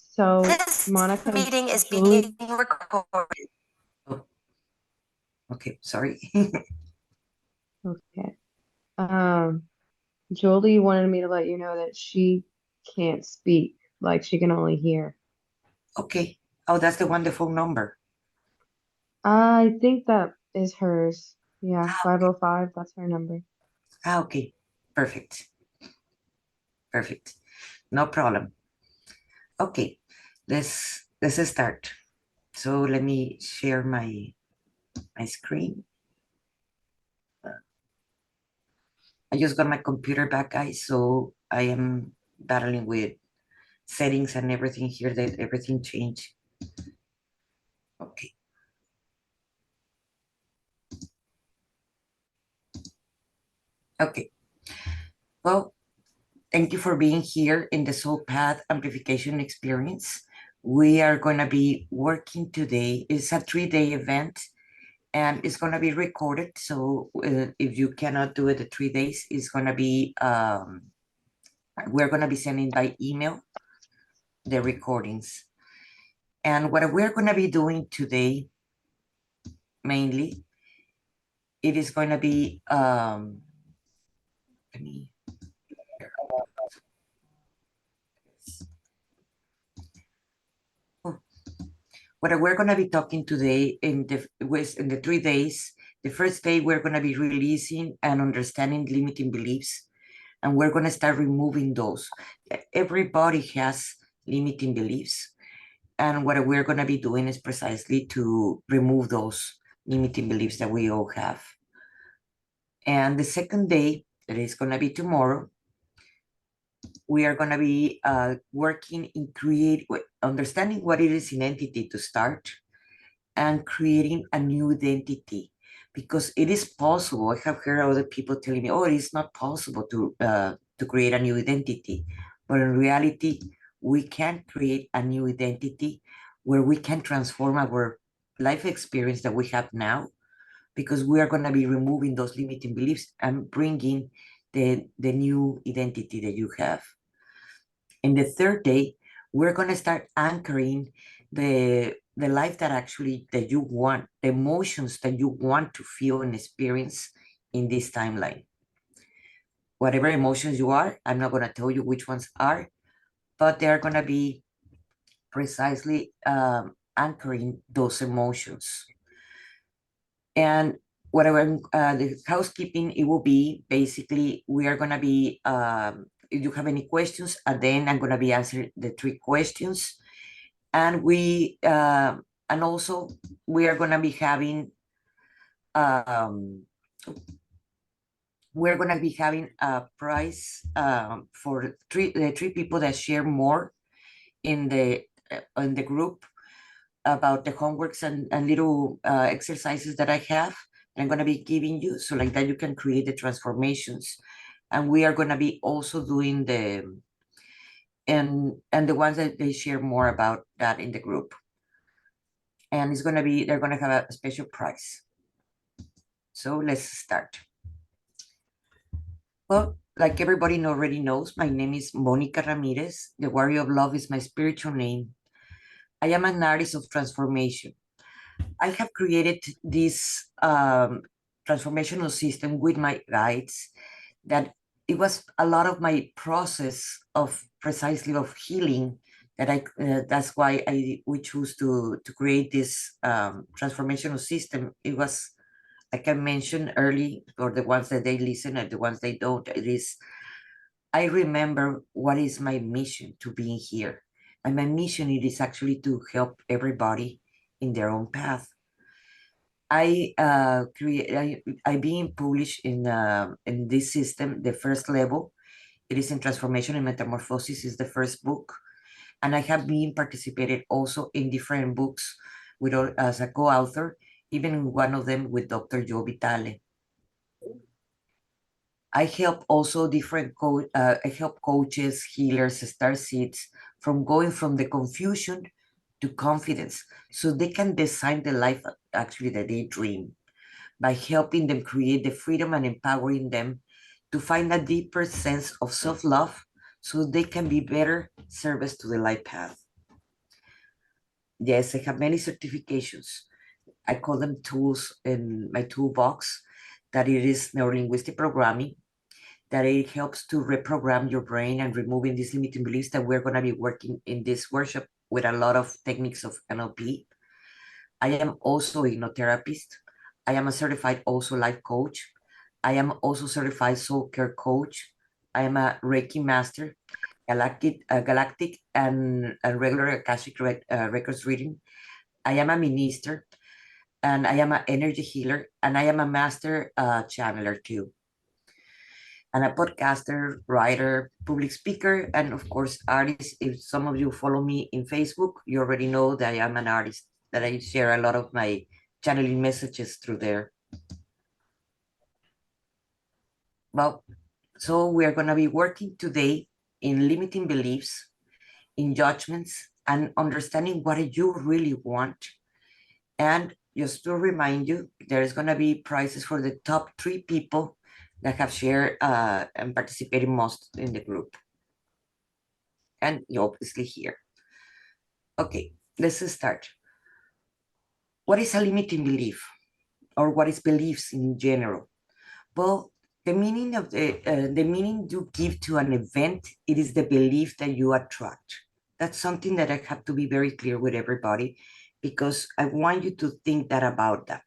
So This Monica, meeting is being Julie, recorded. Oh, okay, sorry. okay. Um, Julie wanted me to let you know that she can't speak, like she can only hear. Okay. Oh, that's the wonderful number. I think that is hers. Yeah, 505, that's her number. Okay. Perfect. Perfect. No problem. Okay. Let's start. So let me share my screen. I just got my computer back, guys, so I am battling with settings and everything here that everything changed. Okay. Okay. Well, thank you for being here in the Soul Path Amplification Experience. We are going to be working today. It's a 3-day event and it's going to be recorded. So if you cannot do it the 3 days, it's going to be, we're going to be sending by email the recordings. And what we're going to be doing today, mainly, it is going to be, let me, oh, what we're going to be talking today in the 3 days. The first day, we're going to be releasing and understanding limiting beliefs, and we're going to start removing those. Everybody has limiting beliefs, and what we're going to be doing is precisely to remove those limiting beliefs that we all have. And the second day, that is going to be tomorrow, we are going to be working in understanding what it is in entity to start, and creating a new identity, because it is possible. I have heard other people telling me, oh, it is not possible to create a new identity, but in reality we can create a new identity where we can transform our life experience that we have now, because we are going to be removing those limiting beliefs and bringing the new identity that you have. In the third day, we're going to start anchoring the life that you want, the emotions that you want to feel and experience in this timeline. Whatever emotions you are, I'm not going to tell you which ones are, but they're going to be precisely anchoring those emotions. And whatever the housekeeping, it will be basically, we are going to be, if you have any questions, and then I'm going to be answering the 3 questions. And and also we are going to be having, we're going to be having a prize for the 3 people that share more in the group about the homeworks and little exercises that I have. I'm going to be giving you, so like that you can create the transformations. And we are going to be also doing and the ones that they share more about that in the group. And it's going to be, they're going to have a special prize. So let's start. Well, like everybody already knows, my name is Monica Ramirez. The Warrior of Love is my spiritual name. I am an artist of transformation. I have created this transformational system with my guides, that it was a lot of my process of precisely of healing, that that's why we choose to create this transformational system. It was, like I mentioned early, for the ones that they listen and the ones they don't, it is, I remember what is my mission to being here. And my mission, it is actually to help everybody in their own path. I being published in this system, the first level. It is in Transformation and Metamorphosis, is the first book. And I have been participated also in different books as a co-author, even one of them with Dr. Joe Vitale. I help also I help coaches, healers, star seeds from going from the confusion to confidence, so they can design the life actually that they dream, by helping them create the freedom and empowering them to find a deeper sense of self-love, so they can be better service to the life path. Yes, I have many certifications. I call them tools in my toolbox, that it is neurolinguistic programming, that it helps to reprogram your brain and removing these limiting beliefs, that we're going to be working in this workshop with a lot of techniques of NLP. I am also a hypnotherapist. I am a certified also life coach. I am also certified soul care coach. I am a Reiki master, galactic and regular Akashic records reading. I am a minister, and I am an energy healer, and I am a master channeler too, and a podcaster, writer, public speaker, and of course, artist. If some of you follow me in Facebook, you already know that I am an artist, that I share a lot of my channeling messages through there. Well, so we are going to be working today in limiting beliefs, in judgments, and understanding what you really want. And just to remind you, there's going to be prizes for the top 3 people that have shared and participated most in the group. And you obviously here. Okay, let's start. What is a limiting belief, or what is beliefs in general? Well, the meaning of the meaning you give to an event, it is the belief that you attract. That's something that I have to be very clear with everybody, because I want you to think that about that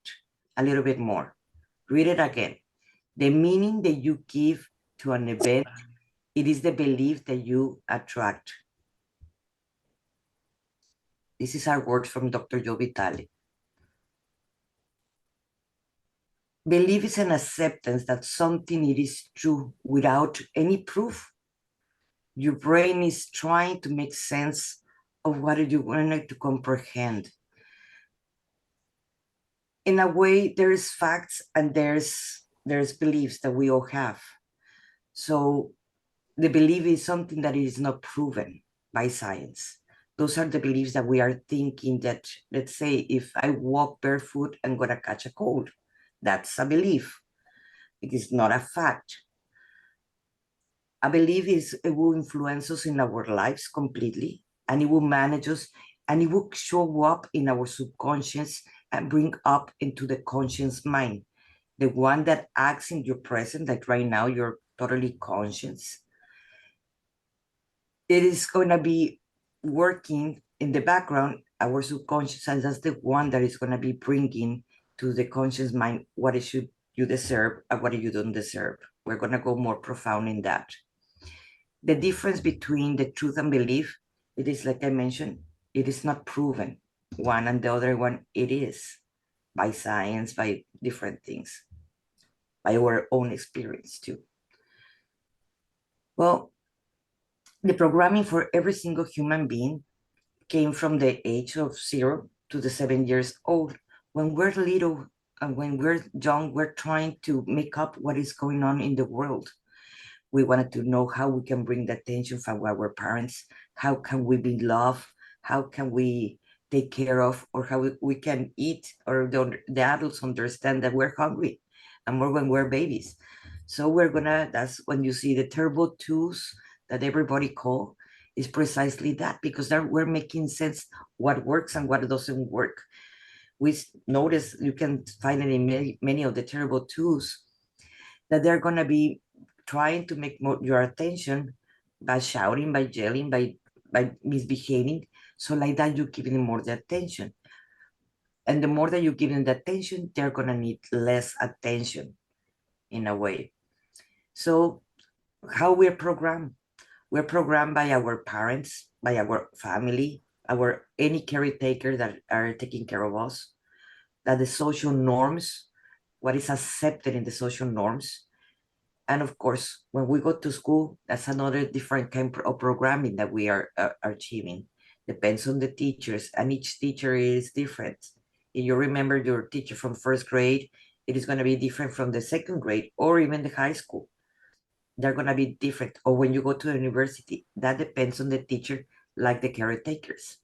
a little bit more. Read it again. The meaning that you give to an event, it is the belief that you attract. This is our words from Dr. Joe Vitale. Belief is an acceptance that something it is true without any proof. Your brain is trying to make sense of what you wanted to comprehend. In a way, there's facts and there's beliefs that we all have. So the belief is something that is not proven by science. Those are the beliefs that we are thinking that, let's say, if I walk barefoot, I'm going to catch a cold. That's a belief. It is not a fact. A belief it will influence us in our lives completely, and it will manage us, and it will show up in our subconscious and bring up into the conscious mind, the one that acts in your present, like right now, you're totally conscious. It is going to be working in the background, our subconscious, and that's the one that is going to be bringing to the conscious mind what it should you deserve and what you don't deserve. We're going to go more profound in that. The difference between the truth and belief, it is like I mentioned, it is not proven. One and the other one, it is by science, by different things, by our own experience too. Well, the programming for every single human being came from the age of 0 to the 7 years old. When we're little and when we're young, we're trying to make up what is going on in the world. We wanted to know how we can bring the attention from our parents, how can we be loved, how can we take care of, or how we can eat, or the adults understand that we're hungry, and more when we're babies. So that's when you see the terrible twos that everybody call, is precisely that, because we're making sense what works and what doesn't work. We notice, you can find it in many of the terrible twos, that they're going to be trying to make your attention by shouting, by yelling, by misbehaving. So like that, you're giving them more the attention. And the more that you give them the attention, they're going to need less attention in a way. So how we're programmed? We're programmed by our parents, by our family, our any caretaker that are taking care of us, that the social norms, what is accepted in the social norms. And of course, when we go to school, that's another different kind of programming that we are achieving. Depends on the teachers, and each teacher is different. If you remember your teacher from first grade, it is going to be different from the second grade or even the high school. They're going to be different. Or when you go to the university, that depends on the teacher, like the caretakers.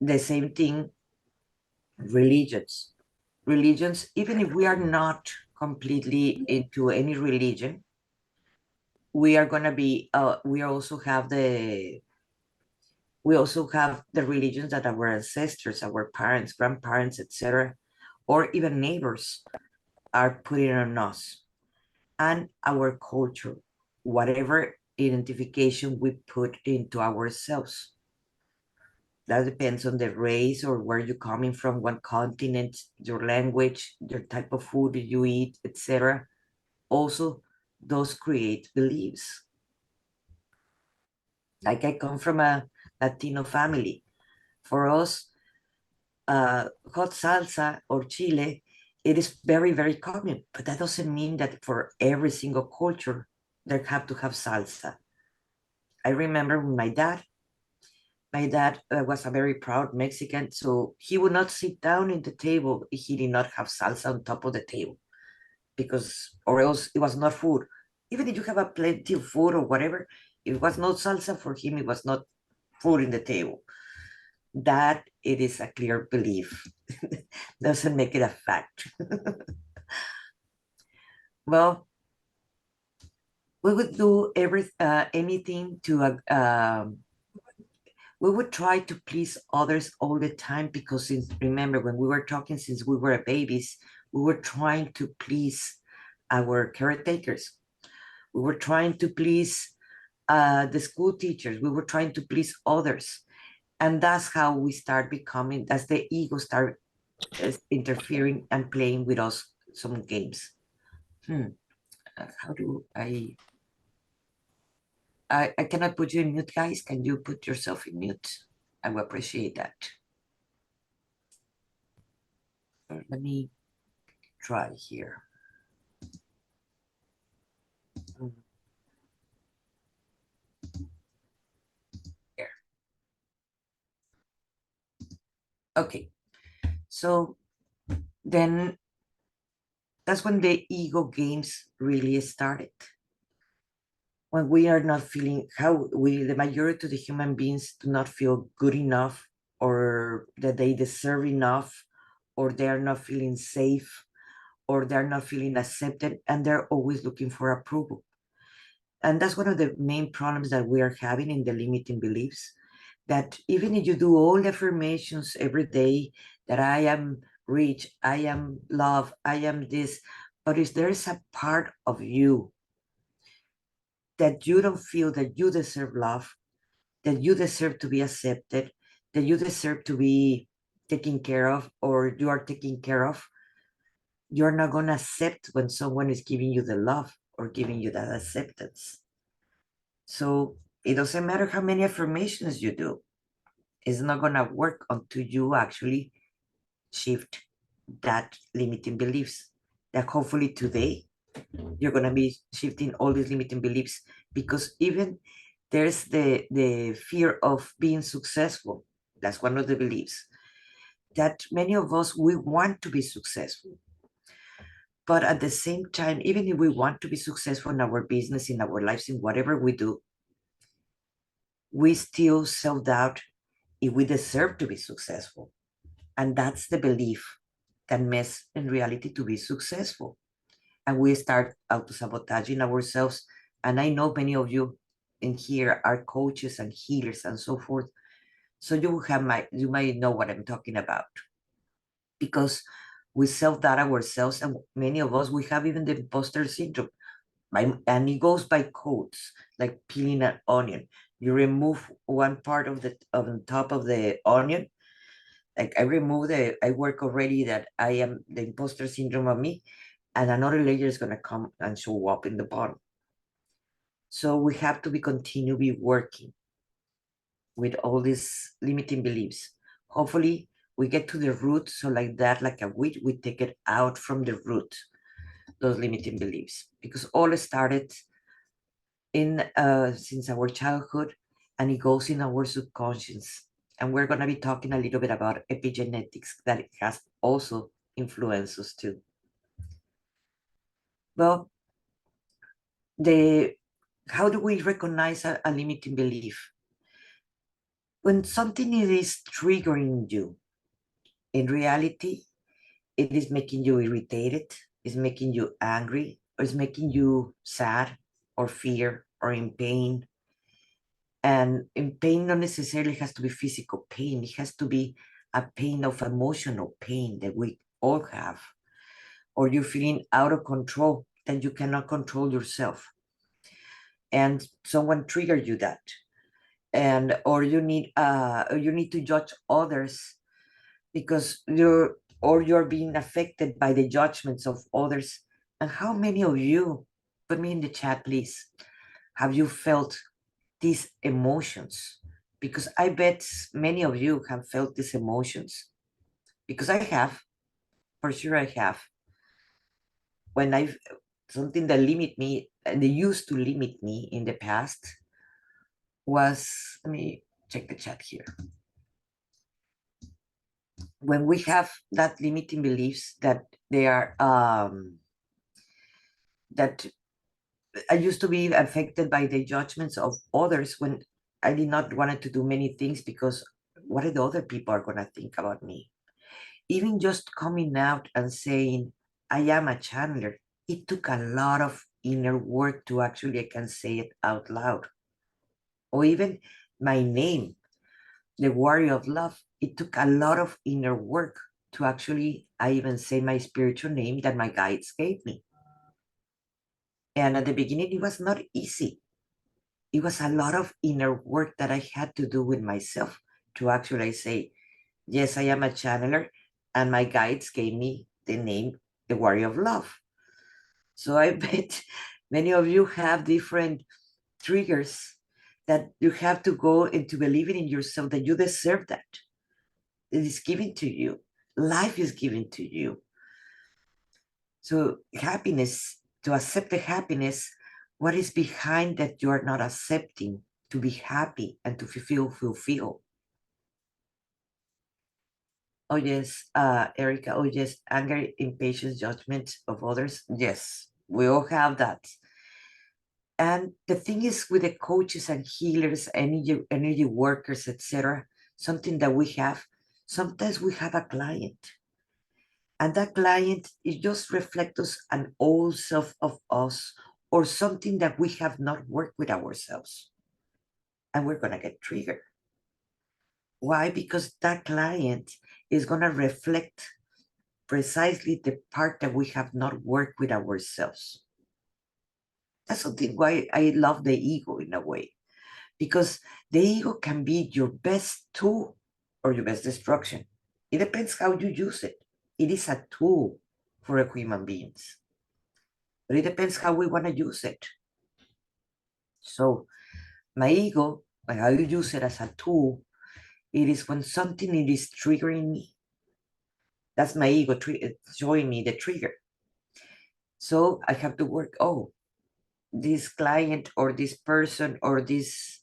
The same thing, religions. Religions, even if we are not completely into any religion, we are going to be we also have We also have the religions that our ancestors, our parents, grandparents, etc., or even neighbors are putting on us, and our culture, whatever identification we put into ourselves. That depends on the race or where you're coming from, what continent, your language, your type of food you eat, etc. Also, those create beliefs. Like I come from a Latino family. For us, hot salsa or chile, it is very, very common, but that doesn't mean that for every single culture, they have to have salsa. I remember when my dad was a very proud Mexican, so he would not sit down in the table if he did not have salsa on top of the table, because or else it was not food. Even if you have a plenty of food or whatever, if it was not salsa for him, it was not food in the table. That it is a clear belief. Doesn't make it a fact. Well, we would do anything to we would try to please others all the time, because remember when we were talking, since we were babies, we were trying to please our caretakers. We were trying to please the school teachers. We were trying to please others. And that's how we start becoming, that's the ego start interfering and playing with us some games. How do I cannot put you in mute, guys. Can you put yourself in mute? I will appreciate that. Let me try here. There. Okay. So then that's when the ego games really started. When we are not feeling how the majority of the human beings do not feel good enough, or that they deserve enough, or they are not feeling safe, or they're not feeling accepted, and they're always looking for approval. And that's one of the main problems that we are having in the limiting beliefs, that even if you do all the affirmations every day, that I am rich, I am love, I am this, but if there is a part of you that you don't feel that you deserve love, that you deserve to be accepted, that you deserve to be taken care of, or you are taken care of, you're not going to accept when someone is giving you the love or giving you that acceptance. So it doesn't matter how many affirmations you do, it's not going to work until you actually shift that limiting beliefs. That hopefully today you're going to be shifting all these limiting beliefs, because even there's the fear of being successful. That's one of the beliefs, that many of us, we want to be successful. But at the same time, even if we want to be successful in our business, in our lives, in whatever we do, we still self-doubt if we deserve to be successful. And that's the belief that makes in reality to be successful. And we start auto-sabotaging ourselves. And I know many of you in here are coaches and healers and so forth. So you might know what I'm talking about. Because we self-doubt ourselves, and many of us, we have even the imposter syndrome. And it goes by codes, like peeling an onion. You remove one part of the top of the onion. Like I work already that I am the imposter syndrome of me, and another layer is gonna come and show up in the bottom. So we have to continue working with all these limiting beliefs. Hopefully we get to the root. So like that, like a weed, we take it out from the root, those limiting beliefs, because all started in since our childhood, and it goes in our subconscious. And we're going to be talking a little bit about epigenetics, that it has also influences too. Well, the how do we recognize a limiting belief? When something is triggering you, in reality, it is making you irritated, is making you angry, or is making you sad or fear or in pain. And in pain not necessarily has to be physical pain. It has to be a pain of emotional pain that we all have, or you're feeling out of control, that you cannot control yourself, and someone triggered you that, and or you need to judge others because you're being affected by the judgments of others. And how many of you, put me in the chat please, have you felt these emotions? Because I bet many of you have felt these emotions, because I have, for sure I have. When I've something that limit me, and they used to limit me in the past, was, let me check the chat here. When we have that limiting beliefs that they are that I used to be affected by the judgments of others, when I did not wanted to do many things because what are the other people are gonna think about me? Even just coming out and saying I am a channeler, it took a lot of inner work to actually I can say it out loud. Or even my name, the warrior of love, it took a lot of inner work to actually I even say my spiritual name that my guides gave me. And at the beginning it was not easy. It was a lot of inner work that I had to do with myself to actually say, yes, I am a channeler, and my guides gave me the name, the Warrior of Love. So I bet many of you have different triggers that you have to go into believing in yourself that you deserve that. It is given to you. Life is given to you. So happiness, to accept the happiness, what is behind that you are not accepting to be happy and to fulfill? Oh yes, Erica. Oh yes, anger, impatience, judgment of others. Yes, we all have that. And the thing is, with the coaches and healers, energy workers, etc., something that we have. Sometimes we have a client, and that client is just reflect us an old self of us, or something that we have not worked with ourselves, and we're gonna get triggered. Why? Because that client is gonna reflect precisely the part that we have not worked with ourselves. That's something why I love the ego in a way, because the ego can be your best tool or your best destruction. It depends how you use it. It is a tool for a human beings, but it depends how we want to use it. So my ego, when I use it as a tool, it is when something it is triggering me. That's my ego showing me the trigger. So I have to work. Oh, this client or this person or this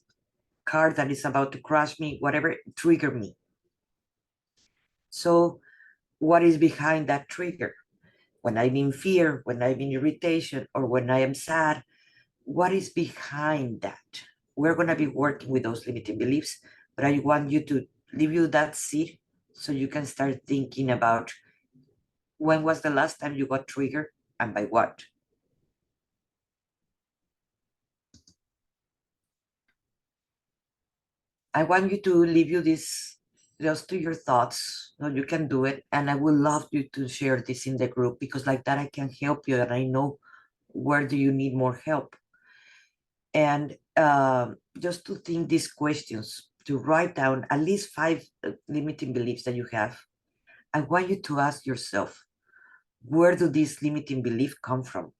car that is about to crash me, whatever, trigger me. So what is behind that trigger? When I'm in fear, when I'm in irritation, or when I am sad, what is behind that? We're going to be working with those limiting beliefs, but I want you to leave you that seed so you can start thinking about when was the last time you got triggered and by what? I want you to leave you this just to your thoughts. No, you can do it. And I would love you to share this in the group, because like that I can help you and I know where do you need more help. And just to think these questions, to write down at least 5 limiting beliefs that you have. I want you to ask yourself, where do these limiting beliefs come from?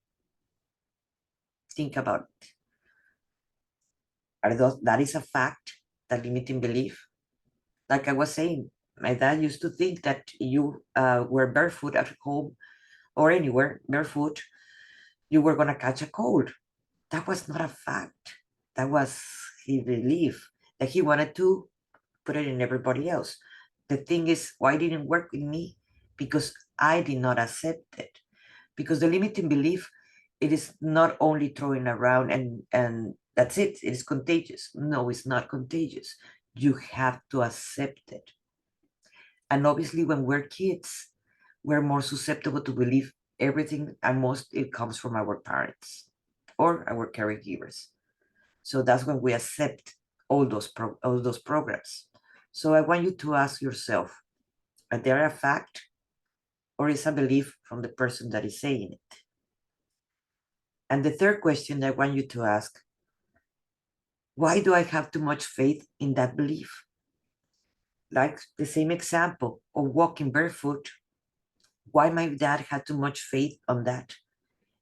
Think about it. Are those, that is a fact, that limiting belief? Like I was saying, my dad used to think that you were barefoot at home or anywhere, barefoot, you were going to catch a cold. That was not a fact. That was his belief that he wanted to put it in everybody else. The thing is, why didn't work with me? Because I did not accept it. Because the limiting belief, it is not only throwing around and that's it. It is contagious. No, it's not contagious. You have to accept it. And obviously, when we're kids, we're more susceptible to believe everything, and most it comes from our parents or our caregivers. So that's when we accept all those programs. So I want you to ask yourself, are they a fact or is a belief from the person that is saying it? And the third question I want you to ask, why do I have too much faith in that belief? Like the same example of walking barefoot, why my dad had too much faith on that?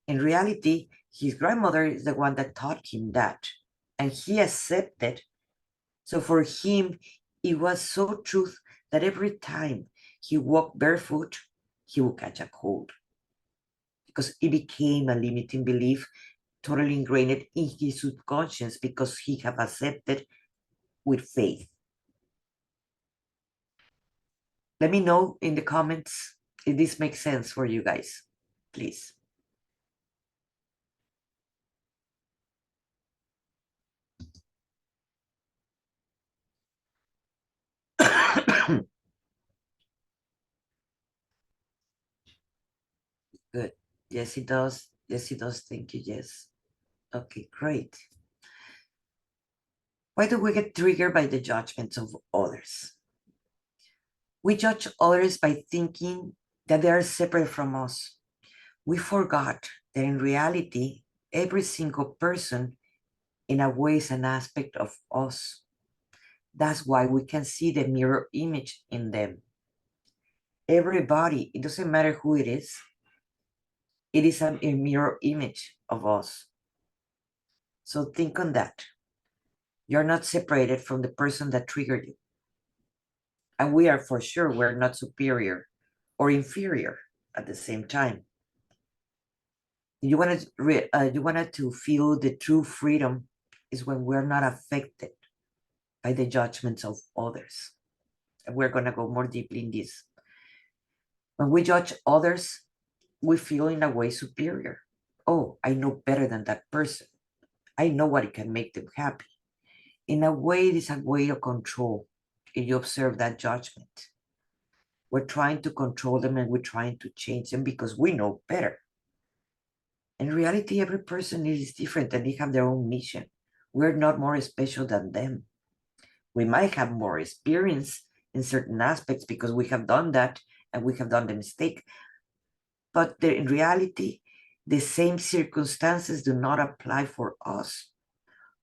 In reality, his grandmother is the one that taught him that, and he accepted. So for him, it was so truth that every time he walked barefoot, he would catch a cold because it became a limiting belief, totally ingrained in his subconscious because he have accepted with faith. Let me know in the comments if this makes sense for you guys, please. Good. Yes, it does. Yes, it does. Thank you. Yes. Okay, great. Why do we get triggered by the judgments of others? We judge others by thinking that they are separate from us. We forgot that in reality, every single person, in a way, is an aspect of us. That's why we can see the mirror image in them. Everybody, it doesn't matter who it is a mirror image of us. So think on that. You're not separated from the person that triggered you. And we are for sure, we're not superior or inferior at the same time. You wanted to feel the true freedom is when we're not affected by the judgments of others. And we're going to go more deeply in this. When we judge others, we feel in a way superior. Oh, I know better than that person. I know what it can make them happy. In a way, it is a way of control. If you observe that judgment, we're trying to control them and we're trying to change them because we know better. In reality, every person is different and they have their own mission. We're not more special than them. We might have more experience in certain aspects because we have done that and we have done the mistake. But in reality, the same circumstances do not apply for us.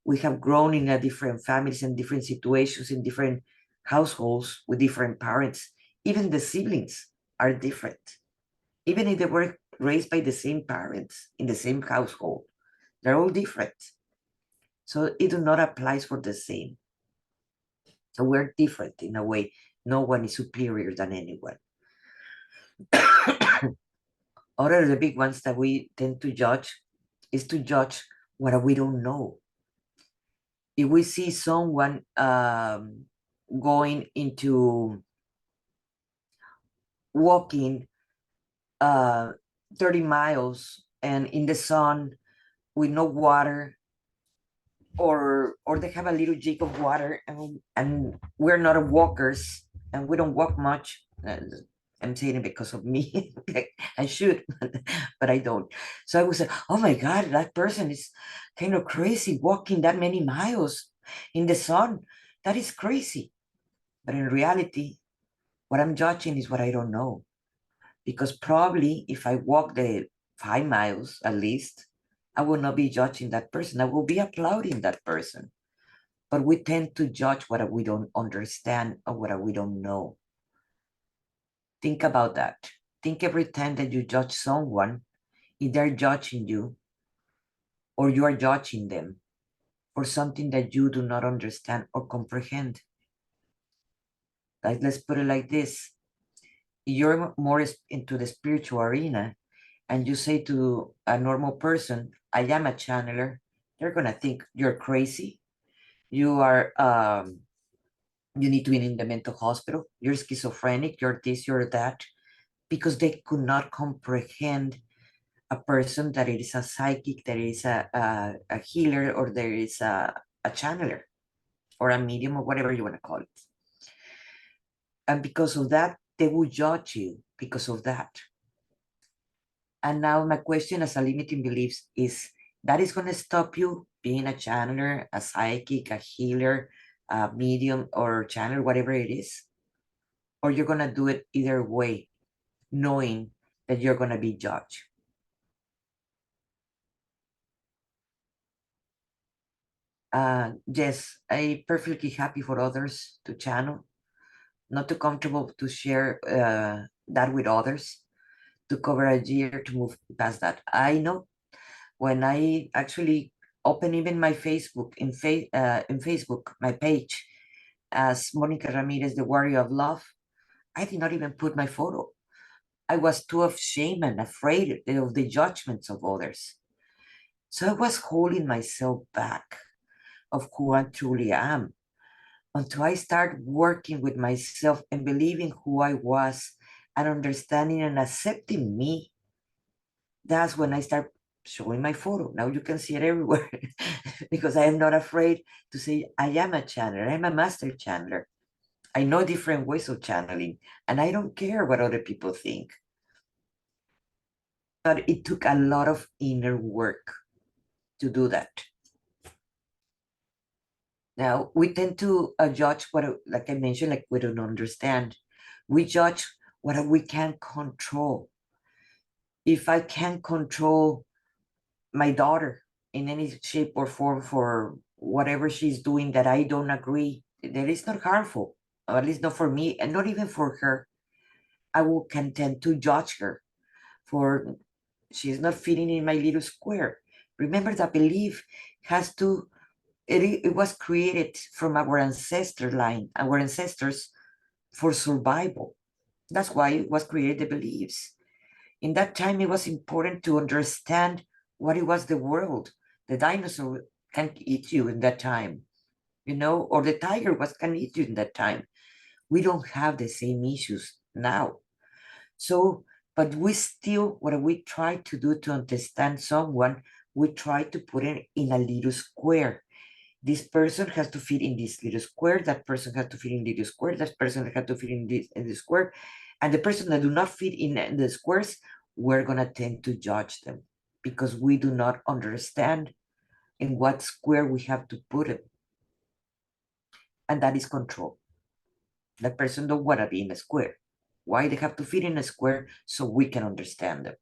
We have grown in a different families and different situations in different households with different parents. Even the siblings are different. Even if they were raised by the same parents in the same household, they're all different. So it do not apply for the same. So we're different in a way. No one is superior than anyone. Other of the big ones that we tend to judge is to judge what we don't know. If we see someone going into walking 30 miles and in the sun with no water, or they have a little jig of water and we're not walkers and we don't walk much. I'm saying it because of me. I should, but I don't. So I would say, oh my God, that person is kind of crazy walking that many miles in the sun. That is crazy. But in reality, what I'm judging is what I don't know. Because probably if I walk the 5 miles at least, I will not be judging that person. I will be applauding that person. But we tend to judge what we don't understand or what we don't know. Think about that. Think every time that you judge someone, if they're judging you or you are judging them for something that you do not understand or comprehend. Like, let's put it like this. You're more into the spiritual arena and you say to a normal person, I am a channeler, they're going to think you're crazy. You are, you need to be in the mental hospital. You're schizophrenic, you're this, you're that, because they could not comprehend a person that it is a psychic, that is a healer, or there is a channeler or a medium or whatever you want to call it. And because of that, they will judge you because of that. And now my question as a limiting beliefs is, that is going to stop you being a channeler, a psychic, a healer, a medium, or channel, whatever it is? Or you're going to do it either way, knowing that you're going to be judged? Yes, I perfectly happy for others to channel, not too comfortable to share that with others, to cover a year to move past that. I know when I actually open even my Facebook in Facebook, my page as Monica Ramirez, the Warrior of Love, I did not even put my photo. I was too ashamed and afraid of the judgments of others. So I was holding myself back of who I truly am until I start working with myself and believing who I was and understanding and accepting me. That's when I start showing my photo. Now you can see it everywhere because I am not afraid to say I am a channeler, I'm a master channeler. I know different ways of channeling, and I don't care what other people think. But it took a lot of inner work to do that. Now, we tend to judge what, like I mentioned, like we don't understand. We judge what we can control. If I can control my daughter in any shape or form for whatever she's doing that I don't agree, that is not harmful, or at least not for me, and not even for her. I will contend to judge her for she's not fitting in my little square. Remember that belief has to, it was created from our ancestor line, our ancestors for survival. That's why it was created, the beliefs. In that time, it was important to understand what it was the world. The dinosaur can eat you in that time, or the tiger was can eat you in that time. We don't have the same issues now. So, but we still, what we try to do to understand someone, we try to put it in a little square. This person has to fit in this little square, that person has to fit in little square, that person has to fit in this square. And the person that do not fit in the squares, we're gonna tend to judge them because we do not understand in what square we have to put it. And that is control. That person don't wanna be in a square. Why they have to fit in a square so we can understand them.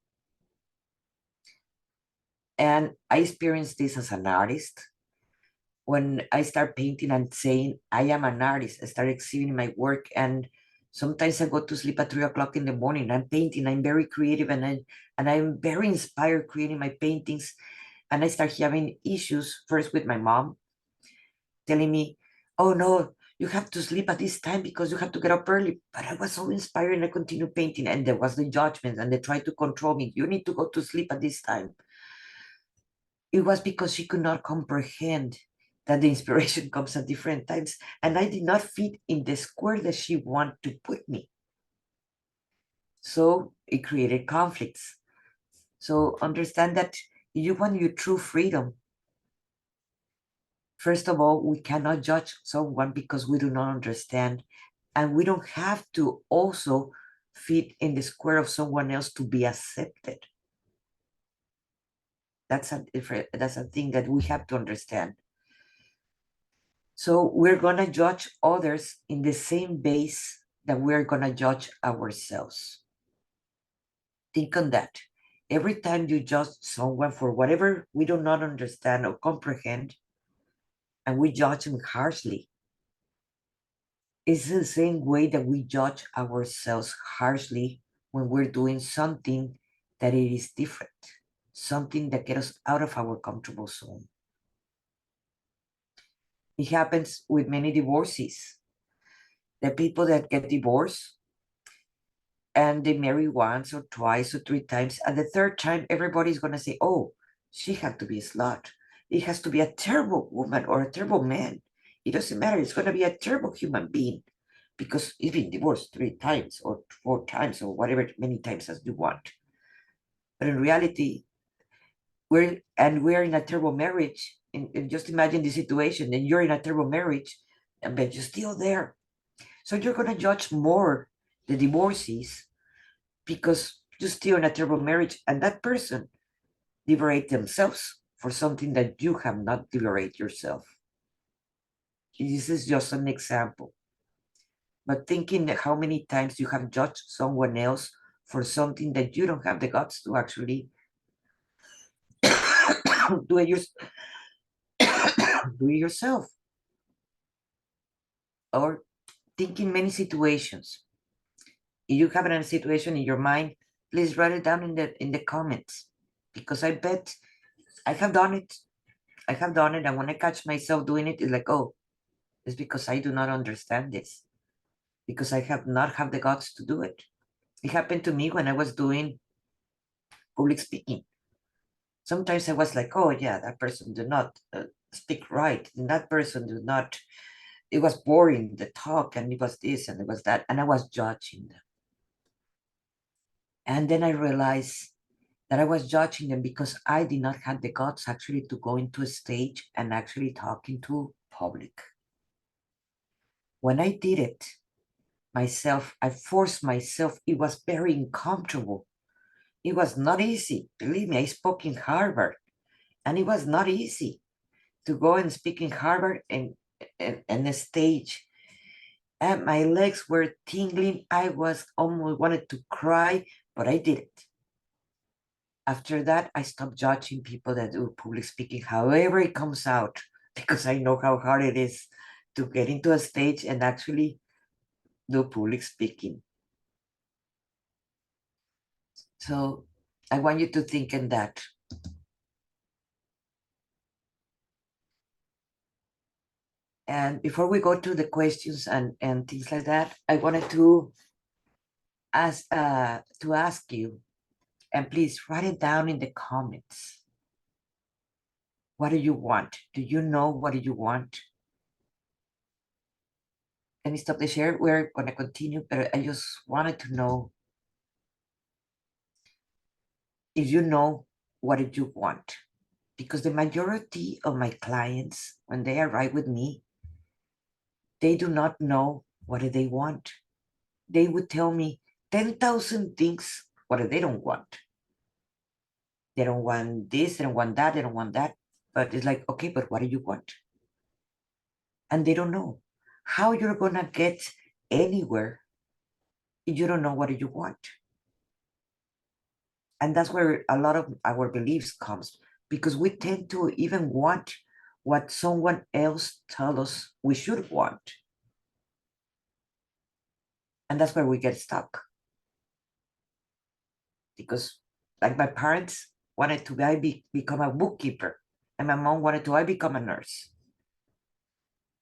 And I experienced this as an artist. When I start painting and saying I am an artist, I start exhibiting my work, and sometimes I go to sleep at 3 o'clock in the morning. I'm painting, I'm very creative, and I'm very inspired creating my paintings. And I start having issues first with my mom telling me, "Oh no, you have to sleep at this time because you have to get up early." But I was so inspired and I continued painting, and there was the judgment, and they tried to control me. You need to go to sleep at this time. It was because she could not comprehend that the inspiration comes at different times, and I did not fit in the square that she wanted to put me. So it created conflicts. So understand that you want your true freedom. First of all, we cannot judge someone because we do not understand, and we don't have to also fit in the square of someone else to be accepted. That's a thing that we have to understand. So we're going to judge others in the same base that we're going to judge ourselves. Think on that. Every time you judge someone for whatever we do not understand or comprehend, and we judge them harshly, it's the same way that we judge ourselves harshly when we're doing something that it is different, something that gets us out of our comfortable zone. It happens with many divorcees. The people that get divorced and they marry once or twice or three times, and the third time everybody's going to say, "Oh, she had to be a slut. It has to be a terrible woman or a terrible man. It doesn't matter, it's going to be a terrible human being because he's been divorced 3 times or 4 times or whatever many times as you want." But in reality, we're in a terrible marriage, and just imagine the situation, and you're in a terrible marriage, but you're still there. So you're going to judge more the divorcees because you're still in a terrible marriage, and that person liberate themselves. for something that you have not liberated yourself. This is just an example. But thinking that how many times you have judged someone else for something that you don't have the guts to actually do it, do it yourself. Or thinking many situations. If you have a situation in your mind, please write it down in the comments, because I bet I have done it. I have done it, and when I catch myself doing it, it's like, oh, it's because I do not understand this, because I have not have the guts to do it. It happened to me when I was doing public speaking. Sometimes I was like, oh yeah, that person did not speak right, and that person did not. It was boring the talk, and it was this and it was that, and I was judging them. And then I realized that I was judging them because I did not have the guts actually to go into a stage and actually talking to public. When I did it myself, I forced myself. It was very uncomfortable. It was not easy. Believe me, I spoke in Harvard, and it was not easy to go and speak in Harvard and the stage. And my legs were tingling. I was almost wanted to cry, but I did it. After that, I stopped judging people that do public speaking, however it comes out, because I know how hard it is to get into a stage and actually do public speaking. So I want you to think in that. And before we go to the questions and things like that, I wanted to ask you, and please write it down in the comments. What do you want? Do you know what do you want? Let me stop the share. We're going to continue, but I just wanted to know if you know what do you want. Because the majority of my clients, when they arrive with me, they do not know what do they want. They would tell me 10,000 things what they don't want. They don't want this, they don't want that, they don't want that. But it's like, okay, but what do you want? And they don't know how you're going to get anywhere if you don't know what do you want. And that's where a lot of our beliefs comes, because we tend to even want what someone else tell us we should want. And that's where we get stuck. Because like my parents wanted to become a bookkeeper, and my mom wanted to I become a nurse.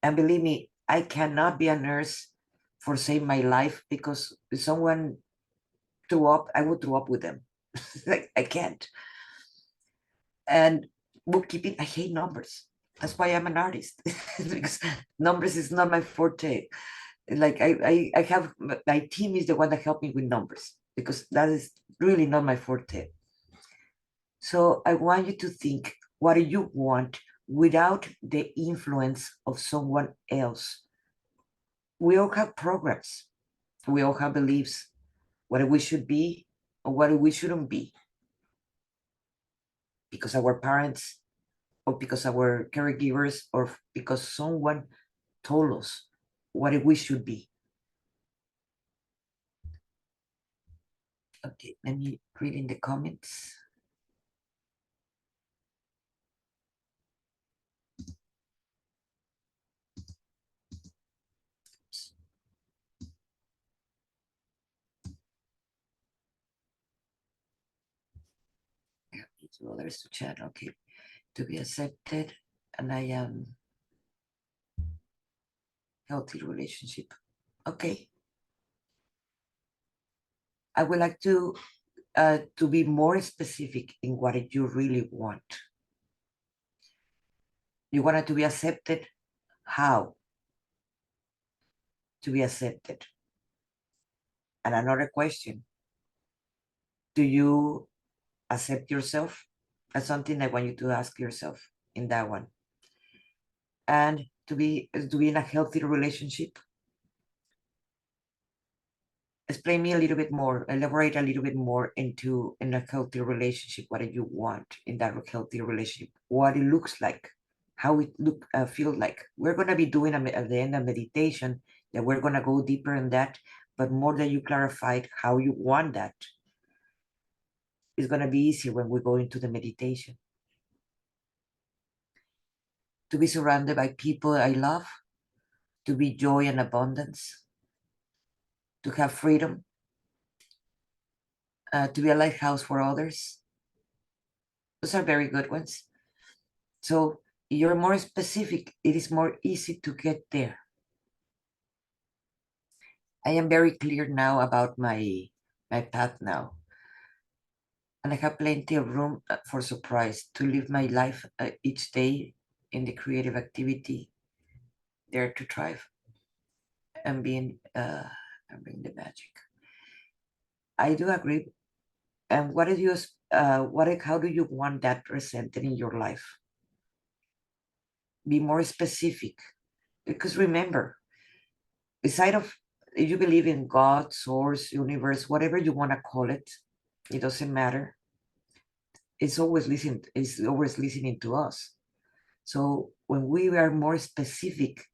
And believe me, I cannot be a nurse for save my life, because if someone threw up, I would throw up with them. Like I can't. And bookkeeping, I hate numbers. That's why I'm an artist, because numbers is not my forte. Like I have my team is the one that helped me with numbers, because that is really not my forte. So I want you to think, what do you want without the influence of someone else? We all have programs. We all have beliefs, what we should be or what we shouldn't be, because our parents or because our caregivers or because someone told us what we should be. Okay, let me read in the comments. To others to chat. Okay, to be accepted, and I am healthy relationship. Okay, I would like to be more specific in what you really want. You want it to be accepted. How to be accepted? And another question: do you accept yourself? That's something I want you to ask yourself in that one. And to be in a healthy relationship. explain me a little bit more, elaborate a little bit more into in a healthy relationship. What do you want in that healthy relationship? What it looks like, how it feel like. We're gonna be doing at the end of meditation that we're gonna go deeper in that, but more that you clarified how you want that, it's gonna be easier when we go into the meditation. To be surrounded by people I love, to be joy and abundance, to have freedom, to be a lighthouse for others. Those are very good ones. So you're more specific, it is more easy to get there. I am very clear now about my path now. And I have plenty of room for surprise to live my life each day in the creative activity, there to thrive and and bring the magic. I do agree. And what is your how do you want that presented in your life? Be more specific. Because remember, aside of if you believe in God, source, universe, whatever you want to call it doesn't matter. It's always listening to us. So when we are more specific,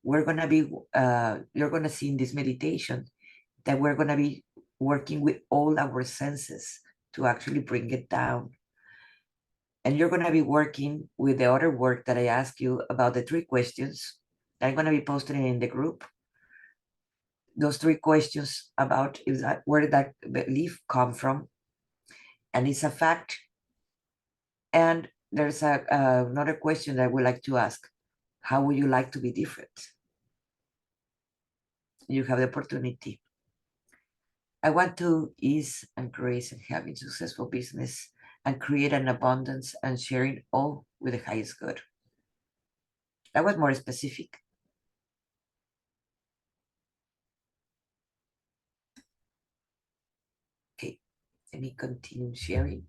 we're gonna be you're gonna see in this meditation that we're gonna be working with all our senses to actually bring it down. And you're gonna be working with the other work that I asked you about the 3 questions that I'm gonna be posting in the group. Those 3 questions about is that where did that belief come from, and it's a fact. And there's another question that I would like to ask: how would you like to be different? You have the opportunity. I want to ease and grace and having successful business and create an abundance and sharing all with the highest good. That was more specific. Okay, let me continue sharing.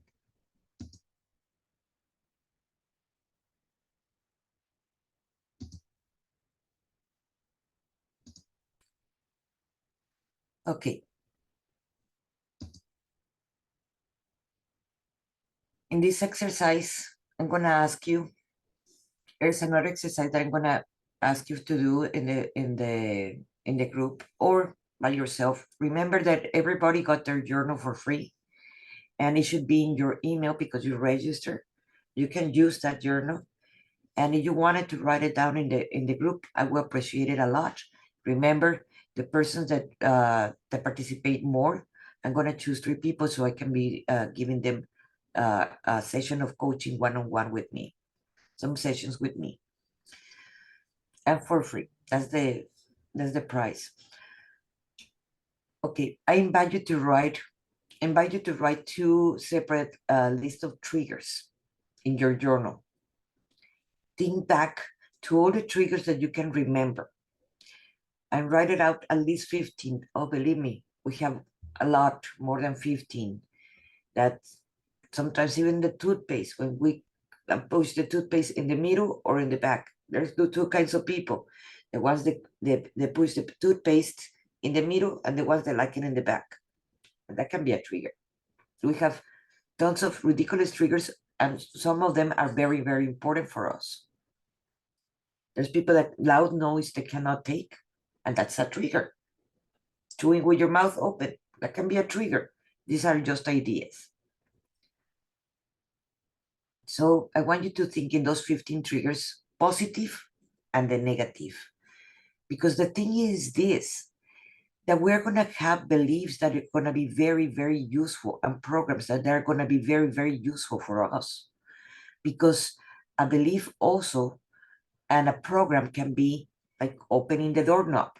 Okay, in this exercise, I'm gonna ask you, there's another exercise that I'm gonna ask you to do in the group or by yourself. Remember that everybody got their journal for free, and it should be in your email because you register. You can use that journal, and if you wanted to write it down in the group, I will appreciate it a lot. Remember, the persons that participate more, I'm gonna choose 3 people so I can be giving them a session of coaching one-on-one with me, some sessions with me, and for free. That's the price. Okay, I invite you to write 2 separate lists of triggers in your journal. Think back to all the triggers that you can remember and write it out at least 15. Oh, believe me, we have a lot more than 15. That sometimes even the toothpaste, when we push the toothpaste in the middle or in the back, there's the 2 kinds of people. The ones that push the toothpaste in the middle and the ones that like it in the back. And that can be a trigger. So we have tons of ridiculous triggers, and some of them are very, very important for us. There's people that loud noise they cannot take, and that's a trigger. Chewing with your mouth open, that can be a trigger. These are just ideas. So I want you to think in those 15 triggers, positive and the negative. Because the thing is this, that we're going to have beliefs that are going to be very, very useful, and programs that are going to be very, very useful for us. Because a belief also and a program can be like opening the doorknob,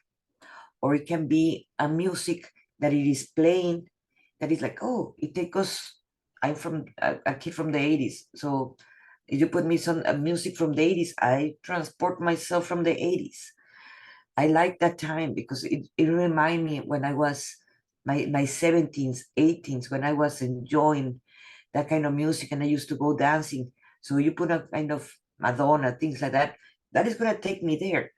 or it can be a music that it is playing that is like, oh, it takes us. I'm from a kid from the 80s. So if you put me some music from the 80s, I transport myself from the 80s. I like that time because it reminds me when I was my 17s, 18s, when I was enjoying that kind of music and I used to go dancing. So you put a kind of Madonna, things like that. That is going to take me there.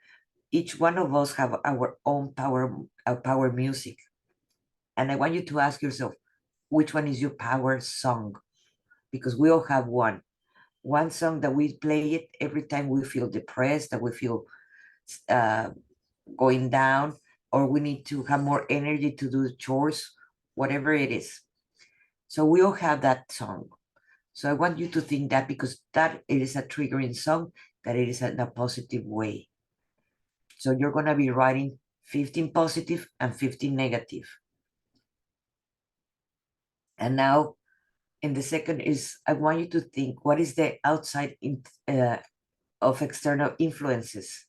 Each one of us have our own power music. And I want you to ask yourself, which one is your power song? Because we all have one song that we play it every time we feel depressed, that we feel uh, going down, or we need to have more energy to do chores, whatever it is. So we all have that song. So I want you to think that, because that it is a triggering song, that it is in a positive way. So you're going to be writing 15 positive and 15 negative. And now in the second is, I want you to think, what is the outside of external influences?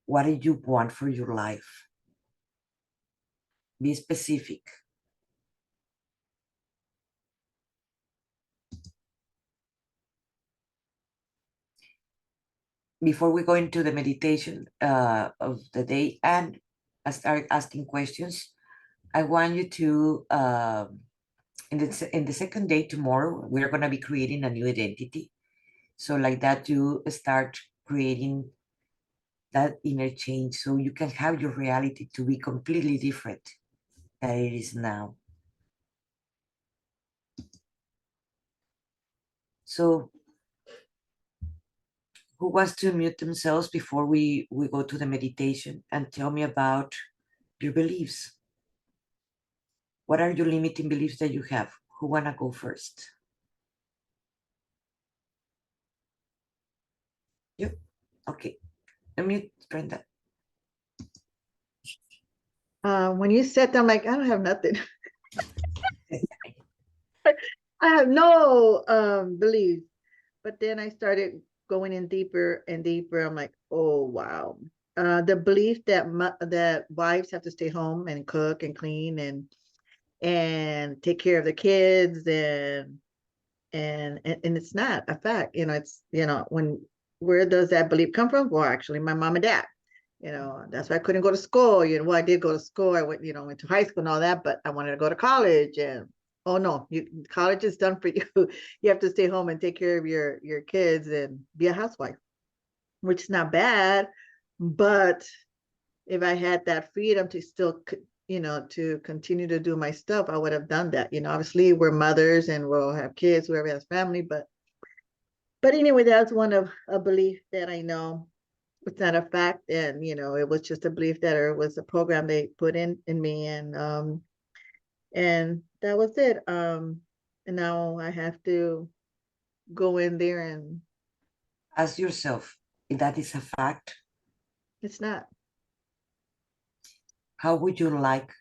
What do you want for your life? Be specific. Before we go into the meditation of the day and I start asking questions, I want you to, in the second day tomorrow, we're going to be creating a new identity. So like that, you start creating that inner change so you can have your reality to be completely different than it is now. So who wants to mute themselves before we go to the meditation and tell me about your beliefs? What are your limiting beliefs that you have? Who wanna go first? Yep. Okay. Let me Brenda. When you said that, I'm like, I don't have nothing. I have no beliefs. But then I started going in deeper and deeper. I'm like, oh wow. The belief that that wives have to stay home and cook and clean and take care of the kids and it's not a fact. It's when where does that belief come from? Well, actually, my mom and dad. That's why I couldn't go to school. Well, I did go to school. I went to high school and all that, but I wanted to go to college. And oh no, college is done for you. You have to stay home and take care of your kids and be a housewife, which is not bad. But if I had that freedom to still, to continue to do my stuff, I would have done that. Obviously we're mothers and we'll have kids, whoever has family, but anyway, that's one of a belief that I know it's not a fact, and it was just a belief that it was a program they put in me, and that was it. And now I have to go in there, and Ask yourself if that is a fact. it's not. How would you like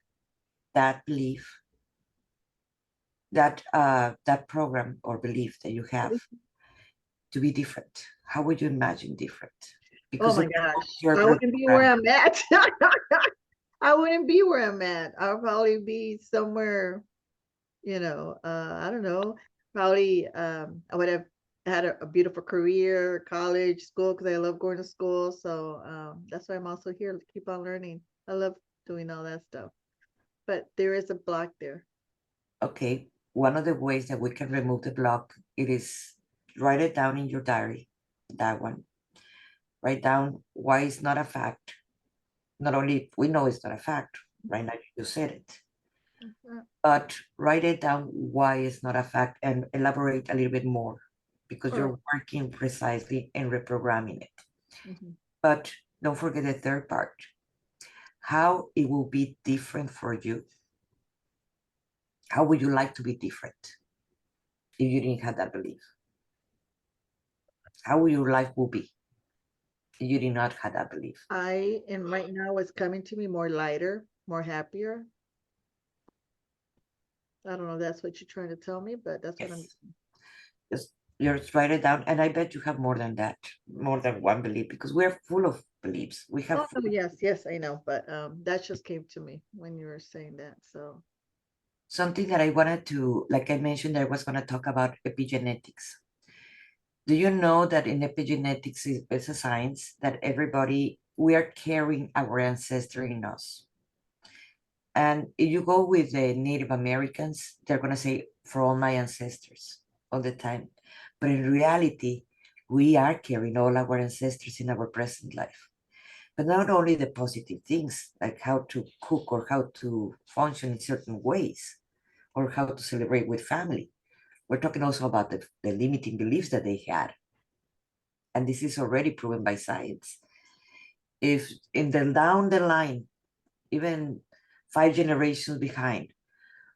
that belief, that program or belief that you have to be different? How would you imagine different? Oh Because my it gosh, your I wouldn't be program. where I'm at. I wouldn't be where I'm at. I'll probably be somewhere, I don't know. Probably I would have had a beautiful career, college, school, because I love going to school. So that's why I'm also here to keep on learning. I love doing all that stuff. But there is a block there. Okay, one of the ways that we can remove the block, it is write it down in your diary, that one. Write down why it's not a fact. Not only we know it's not a fact, right now you said it, but write it down why it's not a fact and elaborate a little bit more, because Sure. you're working precisely in reprogramming it. Mhm. But don't forget the third part, how it will be different for you. How would you like to be different if you didn't have that belief? How would your life will be if you did not have that belief? And right now it's coming to me more lighter, more happier. I don't know if that's what you're trying to tell me, but that's what I'm. Yes. Just write it down, and I bet you have more than that, more than one belief, because we're full of beliefs. We have Oh, yes, I know, but that just came to me when you were saying that. So, something that I wanted to, like I mentioned, I was going to talk about epigenetics. Do you know that in epigenetics is a science that everybody, we are carrying our ancestor in us? And if you go with the Native Americans, they're going to say, for all my ancestors, all the time. But in reality, we are carrying all our ancestors in our present life. But not only the positive things, like how to cook or how to function in certain ways, or how to celebrate with family. We're talking also about the limiting beliefs that they had. And this is already proven by science. If in the down the line, even 5 generations behind,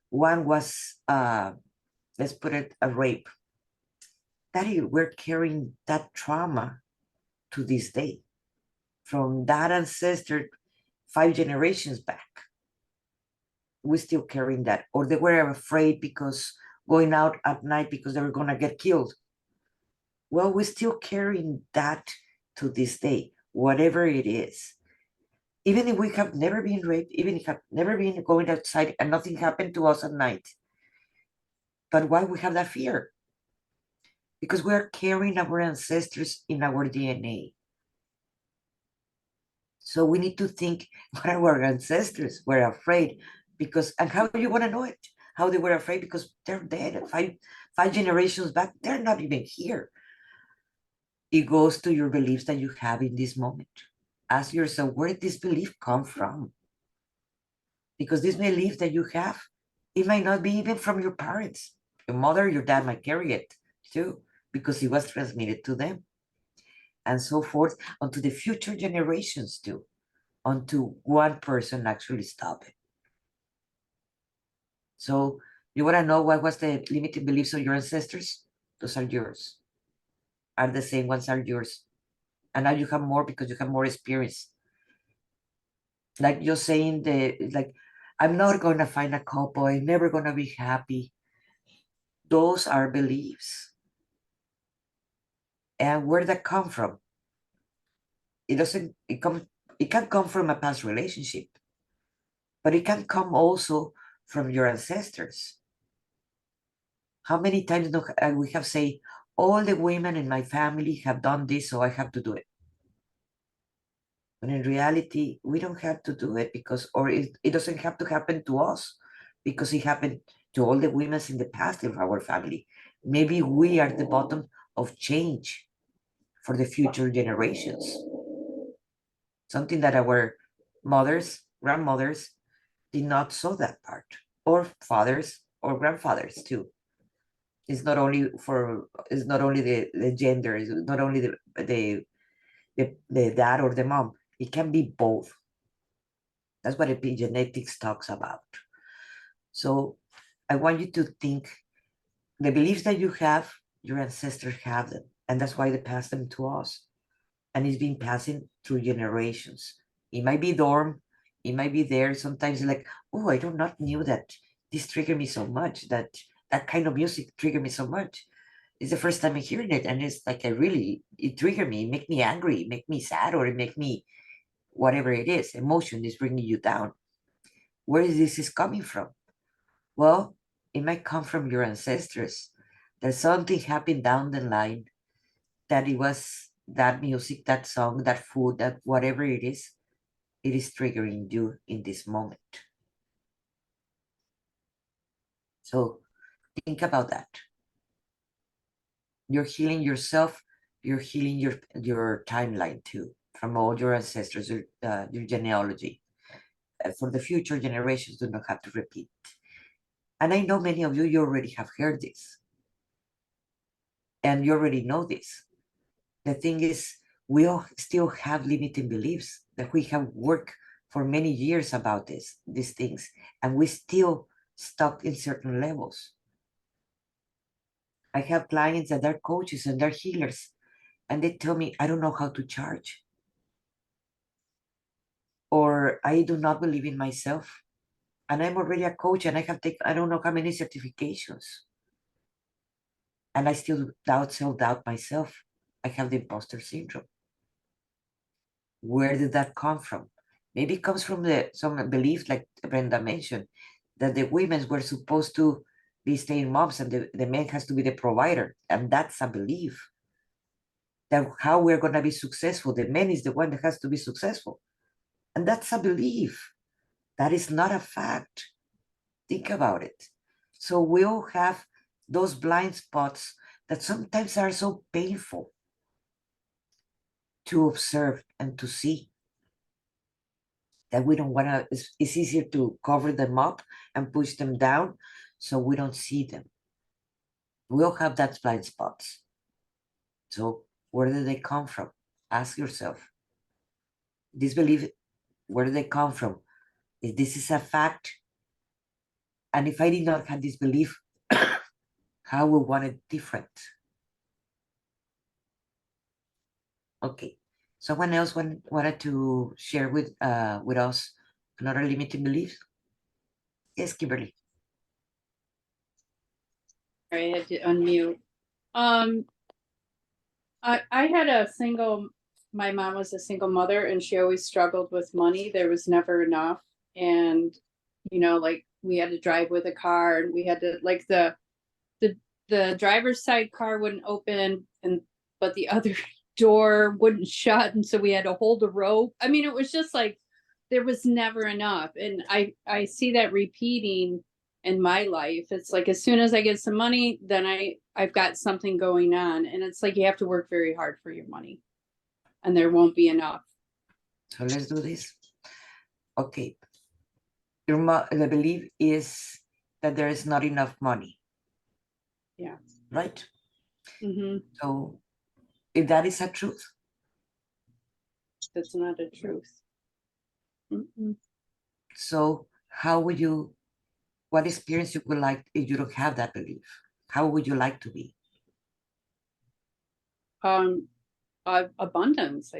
one was let's put it a rape, that we're carrying that trauma to this day from that ancestor 5 generations back. We're still carrying that. Or they were afraid because going out at night because they were going to get killed. Well, we're still carrying that to this day, whatever it is. Even if we have never been raped, even if have never been going outside and nothing happened to us at night. But why we have that fear? Because we are carrying our ancestors in our DNA. So we need to think what our ancestors were afraid because, and how do you want to know it? How they were afraid because they're dead. Five generations back, they're not even here. It goes to your beliefs that you have in this moment. Ask yourself, where did this belief come from? Because this belief that you have, it might not be even from your parents. Your mother, your dad might carry it too, because it was transmitted to them. And so forth, onto the future generations too, until one person actually stop it. So you want to know what was the limiting beliefs of your ancestors? Those are yours. Are the same ones are yours. And now you have more because you have more experience. Like you're saying like, I'm not gonna find a couple, I'm never gonna be happy. Those are beliefs. And where that come from? It can come from a past relationship, but it can come also from your ancestors. How many times we have said, all the women in my family have done this, so I have to do it. But in reality, we don't have to do it because, or it doesn't have to happen to us because it happened to all the women in the past of our family. Maybe we are the bottom of change for the future generations. Something that our mothers, grandmothers did not saw that part, or fathers or grandfathers too. It's not only the gender, it's not only the dad or the mom. It can be both. That's what epigenetics talks about. So I want you to think the beliefs that you have, your ancestors have them, and that's why they pass them to us. And it's been passing through generations. It might be dorm, it might be there. Sometimes like, oh, I do not knew that this triggered me so much, that kind of music triggered me so much. It's the first time I'm hearing it, and it's like it triggered me, it make me angry, it make me sad, or it make me whatever it is, emotion is bringing you down. Where is this coming from? Well, it might come from your ancestors. There's something happened down the line that it was that music, that song, that food, that whatever it is triggering you in this moment. So think about that. You're healing yourself, you're healing your timeline too, from all your ancestors, your genealogy. For the future generations do not have to repeat. And I know many of you already have heard this. And you already know this. The thing is, we all still have limiting beliefs that we have worked for many years about these things, and we still stuck in certain levels. I have clients that are coaches and they're healers, and they tell me, I don't know how to charge, or I do not believe in myself, and I'm already a coach and I have taken I don't know how many certifications, and I still self-doubt myself. I have the imposter syndrome. Where did that come from? Maybe it comes from some belief, like Brenda mentioned, that the women were supposed to be staying moms and the man has to be the provider. And that's a belief that how we're going to be successful. The man is the one that has to be successful. And that's a belief. That is not a fact. Think about it. So we all have those blind spots that sometimes are so painful to observe and to see. that we don't want to, it's easier to cover them up and push them down so we don't see them. We all have that blind spots. So where do they come from? Ask yourself. This belief, where do they come from? If this is a fact, and if I did not have this belief, how would want it different? Okay. Someone else wanted to share with us another limiting belief? Yes, Kimberly. I had to unmute. I had my mom was a single mother and she always struggled with money. There was never enough. And, like we had to drive with a car and we had to like the driver's side car wouldn't open but the other door wouldn't shut. And so we had to hold a rope. I mean, it was just like, there was never enough. And I see that repeating in my life. It's like, as soon as I get some money, then I've got something going on. And it's like, you have to work very hard for your money and there won't be enough. So let's do this. Okay. The belief is that there is not enough money. Yeah. Right? Mm-hmm. So if that is a truth, That's not a truth. Mm-mm. so how would you, what experience you would like if you don't have that belief? How would you like to be? Abundance,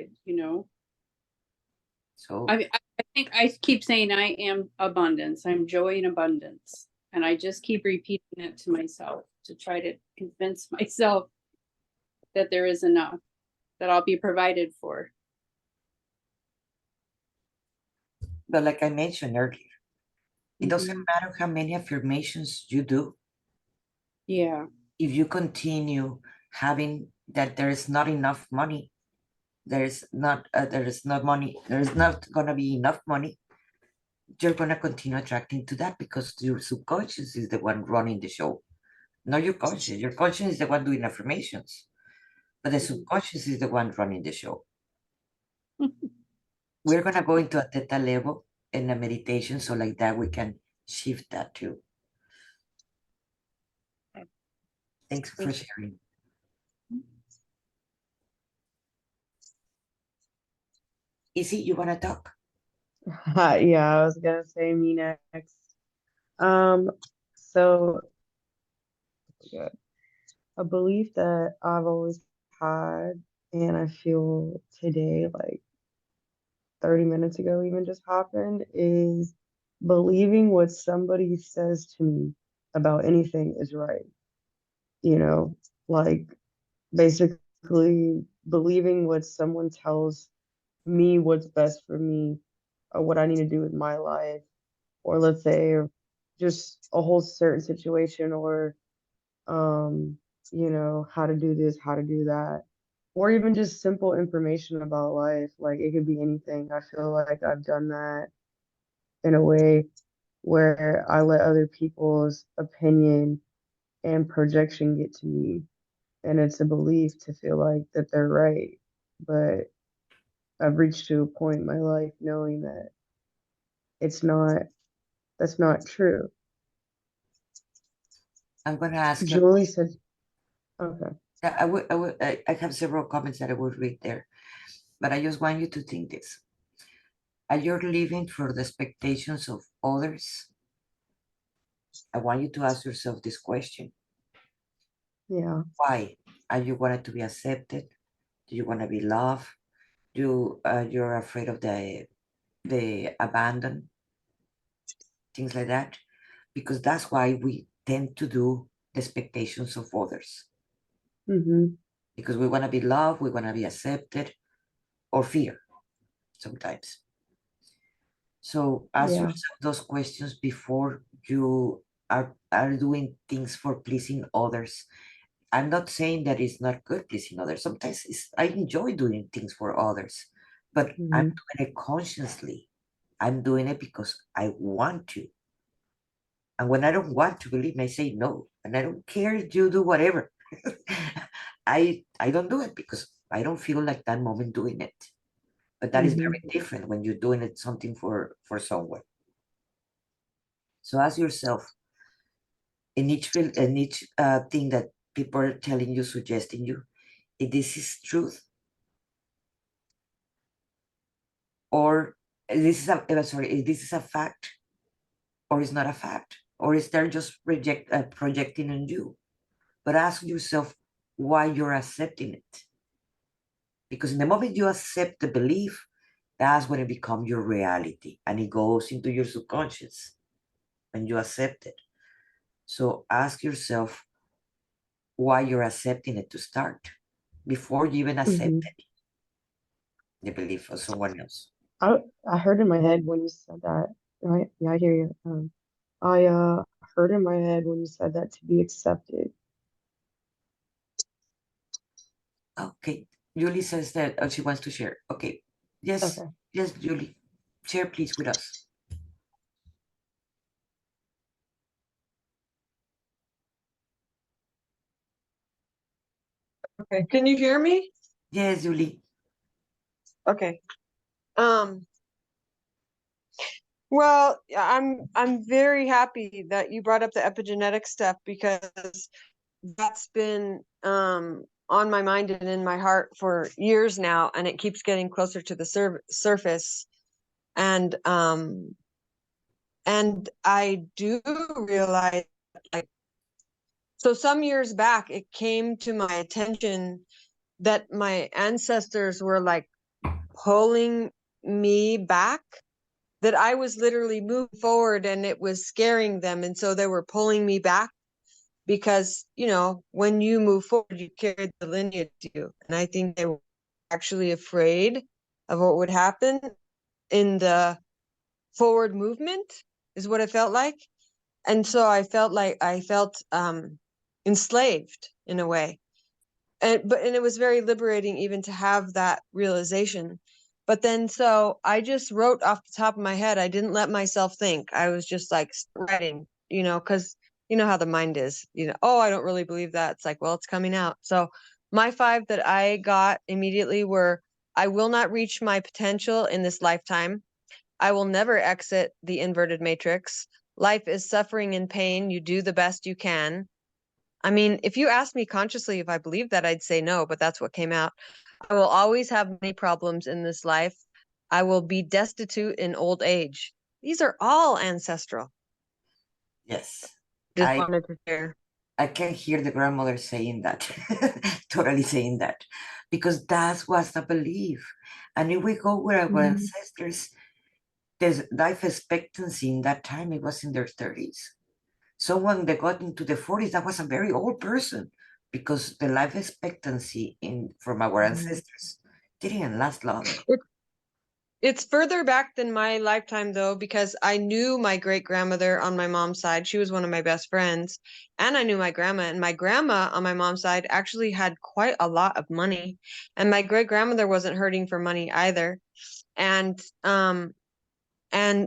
So I think I keep saying I am abundance. I'm joy and abundance. And I just keep repeating it to myself to try to convince myself that there is enough, that I'll be provided for. but like I mentioned earlier, it doesn't Mhm. matter how many affirmations you do. Yeah. If you continue having that there is not enough money, there is not money, there is not gonna be enough money, you're gonna continue attracting to that because your subconscious is the one running the show, not your conscious. Your conscious is the one doing affirmations, but the subconscious is the one running the show. We're gonna go into a theta level in a meditation, so like that we can shift that too. Thanks for sharing. Izzy, you wanna talk? Yeah, I was gonna say me next. So yeah, a belief that I've always had, and I feel today, like 30 minutes ago, even just happened, is believing what somebody says to me about anything is right. You know, like basically believing what someone tells me what's best for me or what I need to do with my life, or let's say just a whole certain situation, or how to do this, how to do that, or even just simple information about life. Like it could be anything. I feel like I've done that in a way where I let other people's opinion and projection get to me. And it's a belief to feel like that they're right. But I've reached to a point in my life knowing that it's not, that's not true. I'm gonna ask you. Julie said, okay. I have several comments that I would read there, but I just want you to think this. Are you living for the expectations of others? I want you to ask yourself this question. Yeah. Why? Are you wanted to be accepted? Do you want to be loved? You're afraid of the abandon, things like that, because that's why we tend to do the expectations of others. Mm-hmm. Because we want to be loved, we want to be accepted, or fear sometimes. So ask yourself those questions before you are doing things for pleasing others. I'm not saying that it's not good pleasing others. Sometimes I enjoy doing things for others, but I'm doing it consciously. I'm doing it because I want to. And when I don't want to, believe me, I say no. And I don't care if you do whatever. I don't do it because I don't feel like that moment doing it. but that is Mhm. very different when you're doing it something for someone. So ask yourself, in each thing that people are telling you, suggesting you, if this is truth, or this is if this is a fact, or is not a fact, or is they're just projecting on you. But ask yourself why you're accepting it, because in the moment you accept the belief, that's when it becomes your reality, and it goes into your subconscious when you accept it. So ask yourself why you're accepting it to start, before you even accept Mhm. it, the belief of someone else. I heard in my head when you said that. Yeah, I hear you. I heard in my head when you said that to be accepted. Okay, Julie says that she wants to share. Okay, yes, Okay. yes, Julie, share please with us. Okay, can you hear me? Yes, Julie. Okay. Um, well, I'm very happy that you brought up the epigenetic stuff because that's been on my mind and in my heart for years now, and it keeps getting closer to the surface. And I do realize, like, so some years back, it came to my attention that my ancestors were like pulling me back, that I was literally moving forward and it was scaring them. And so they were pulling me back because, you know, when you move forward, you carry the lineage to you. And I think they were actually afraid of what would happen in the forward movement, is what it felt like. And so I felt enslaved in a way. And it was very liberating even to have that realization. But then so I just wrote off the top of my head. I didn't let myself think. I was just like writing, you know, because you know how the mind is, you know, oh, I don't really believe that. It's like, well, it's coming out. So my 5 that I got immediately were: I will not reach my potential in this lifetime. I will never exit the inverted matrix. Life is suffering and pain. You do the best you can. I mean, if you asked me consciously if I believe that, I'd say no, but that's what came out. I will always have many problems in this life. I will be destitute in old age. These are all ancestral. Yes, Just I wanted to share. I can hear the grandmother saying that, totally saying that, because that was the belief. And if we go where our Mhm. ancestors, the life expectancy in that time, it was in their 30s. Someone that got into the 40s, that was a very old person, because the life expectancy in from our Mhm. ancestors didn't last long. It's further back than my lifetime though, because I knew my great grandmother on my mom's side. She was one of my best friends. And I knew my grandma. And my grandma on my mom's side actually had quite a lot of money. And my great grandmother wasn't hurting for money either. And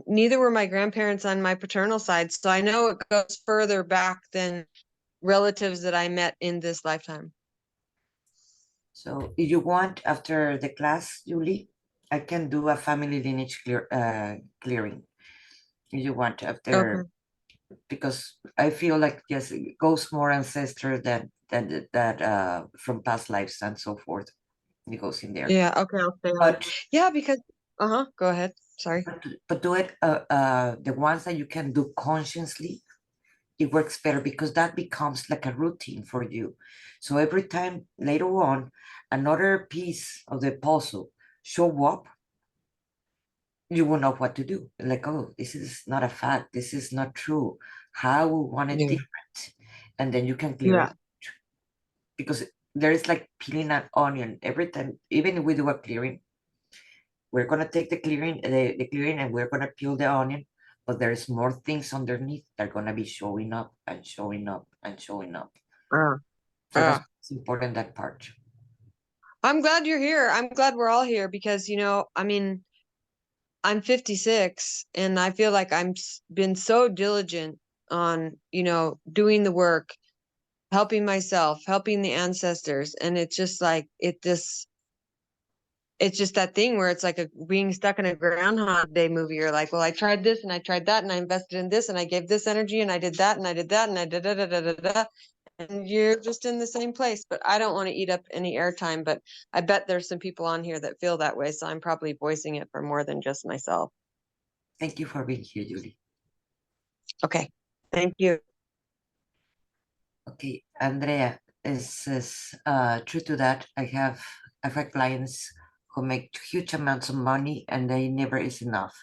neither were my grandparents on my paternal side. So I know it goes further back than relatives that I met in this lifetime. So if you want, after the class, Julie, I can do a family lineage clearing. If you want, Okay. after, because I feel like, yes, it goes more ancestor that from past lives and so forth. It goes in there. Yeah, okay, I'll stay on it. But Yeah, because go ahead. Sorry. but do it the ones that you can do consciously, it works better because that becomes like a routine for you. So every time later on another piece of the puzzle show up, you will know what to do. Like, oh, this is not a fact, this is not true. How we want it Yeah. different. And then you can clear Yeah. it, because there is like peeling an onion every time. Even if we do a clearing, we're gonna take the clearing, and we're gonna peel the onion, but there's more things underneath that are gonna be showing up and showing up and showing up. Uh, So that's uh. important, that part. I'm glad you're here. I'm glad we're all here because, you know, I mean, I'm 56 and I feel like been so diligent on, you know, doing the work, helping myself, helping the ancestors. And it's just like, it's just that thing where it's like being stuck in a Groundhog Day movie. You're like, well, I tried this and I tried that and I invested in this and I gave this energy and I did that and I did that and I did da da da da da. And you're just in the same place. But I don't want to eat up any airtime. But I bet there's some people on here that feel that way. So I'm probably voicing it for more than just myself. Thank you for being here, Julie. Okay. Thank you. Okay, Andrea, is true to that. I've had clients who make huge amounts of money and they never is enough,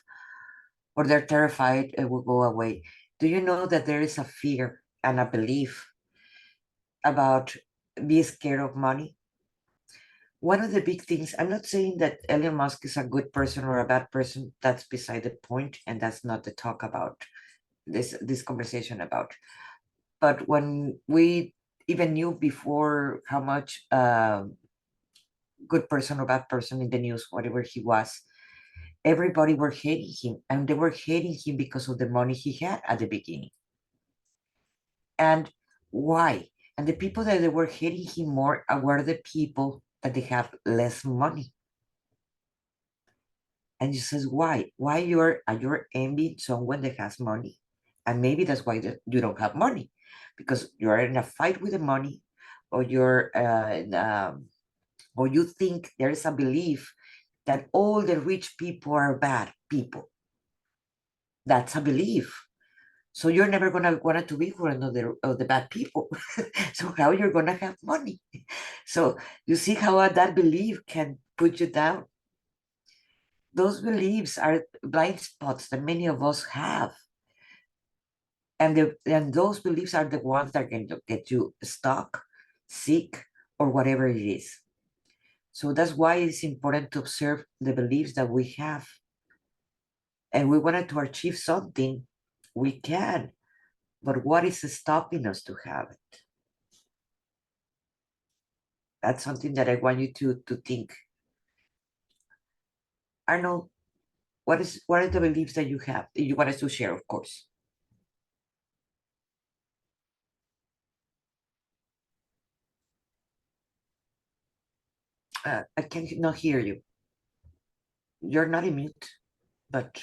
or they're terrified it will go away. Do you know that there is a fear and a belief about being scared of money? One of the big things, I'm not saying that Elon Musk is a good person or a bad person. That's beside the point, and that's not the talk about this conversation about. But when we even knew before how much good person or bad person in the news, whatever he was, everybody were hating him, and they were hating him because of the money he had at the beginning. And why? And the people that they were hating him more were the people that they have less money. And he says, why? Why you're envying someone that has money? And maybe that's why you don't have money, because you're in a fight with the money, or or you think there is a belief that all the rich people are bad people. That's a belief. So you're never gonna want to be one of the bad people. So how you're gonna have money? So you see how that belief can put you down. Those beliefs are blind spots that many of us have. And those beliefs are the ones that can get you stuck, sick, or whatever it is. So that's why it's important to observe the beliefs that we have. And we wanted to achieve something, we can. But what is stopping us to have it? That's something that I want you to think. Arnold, what are the beliefs that you have that you want us to share, of course? I can not hear you. You're not in mute, but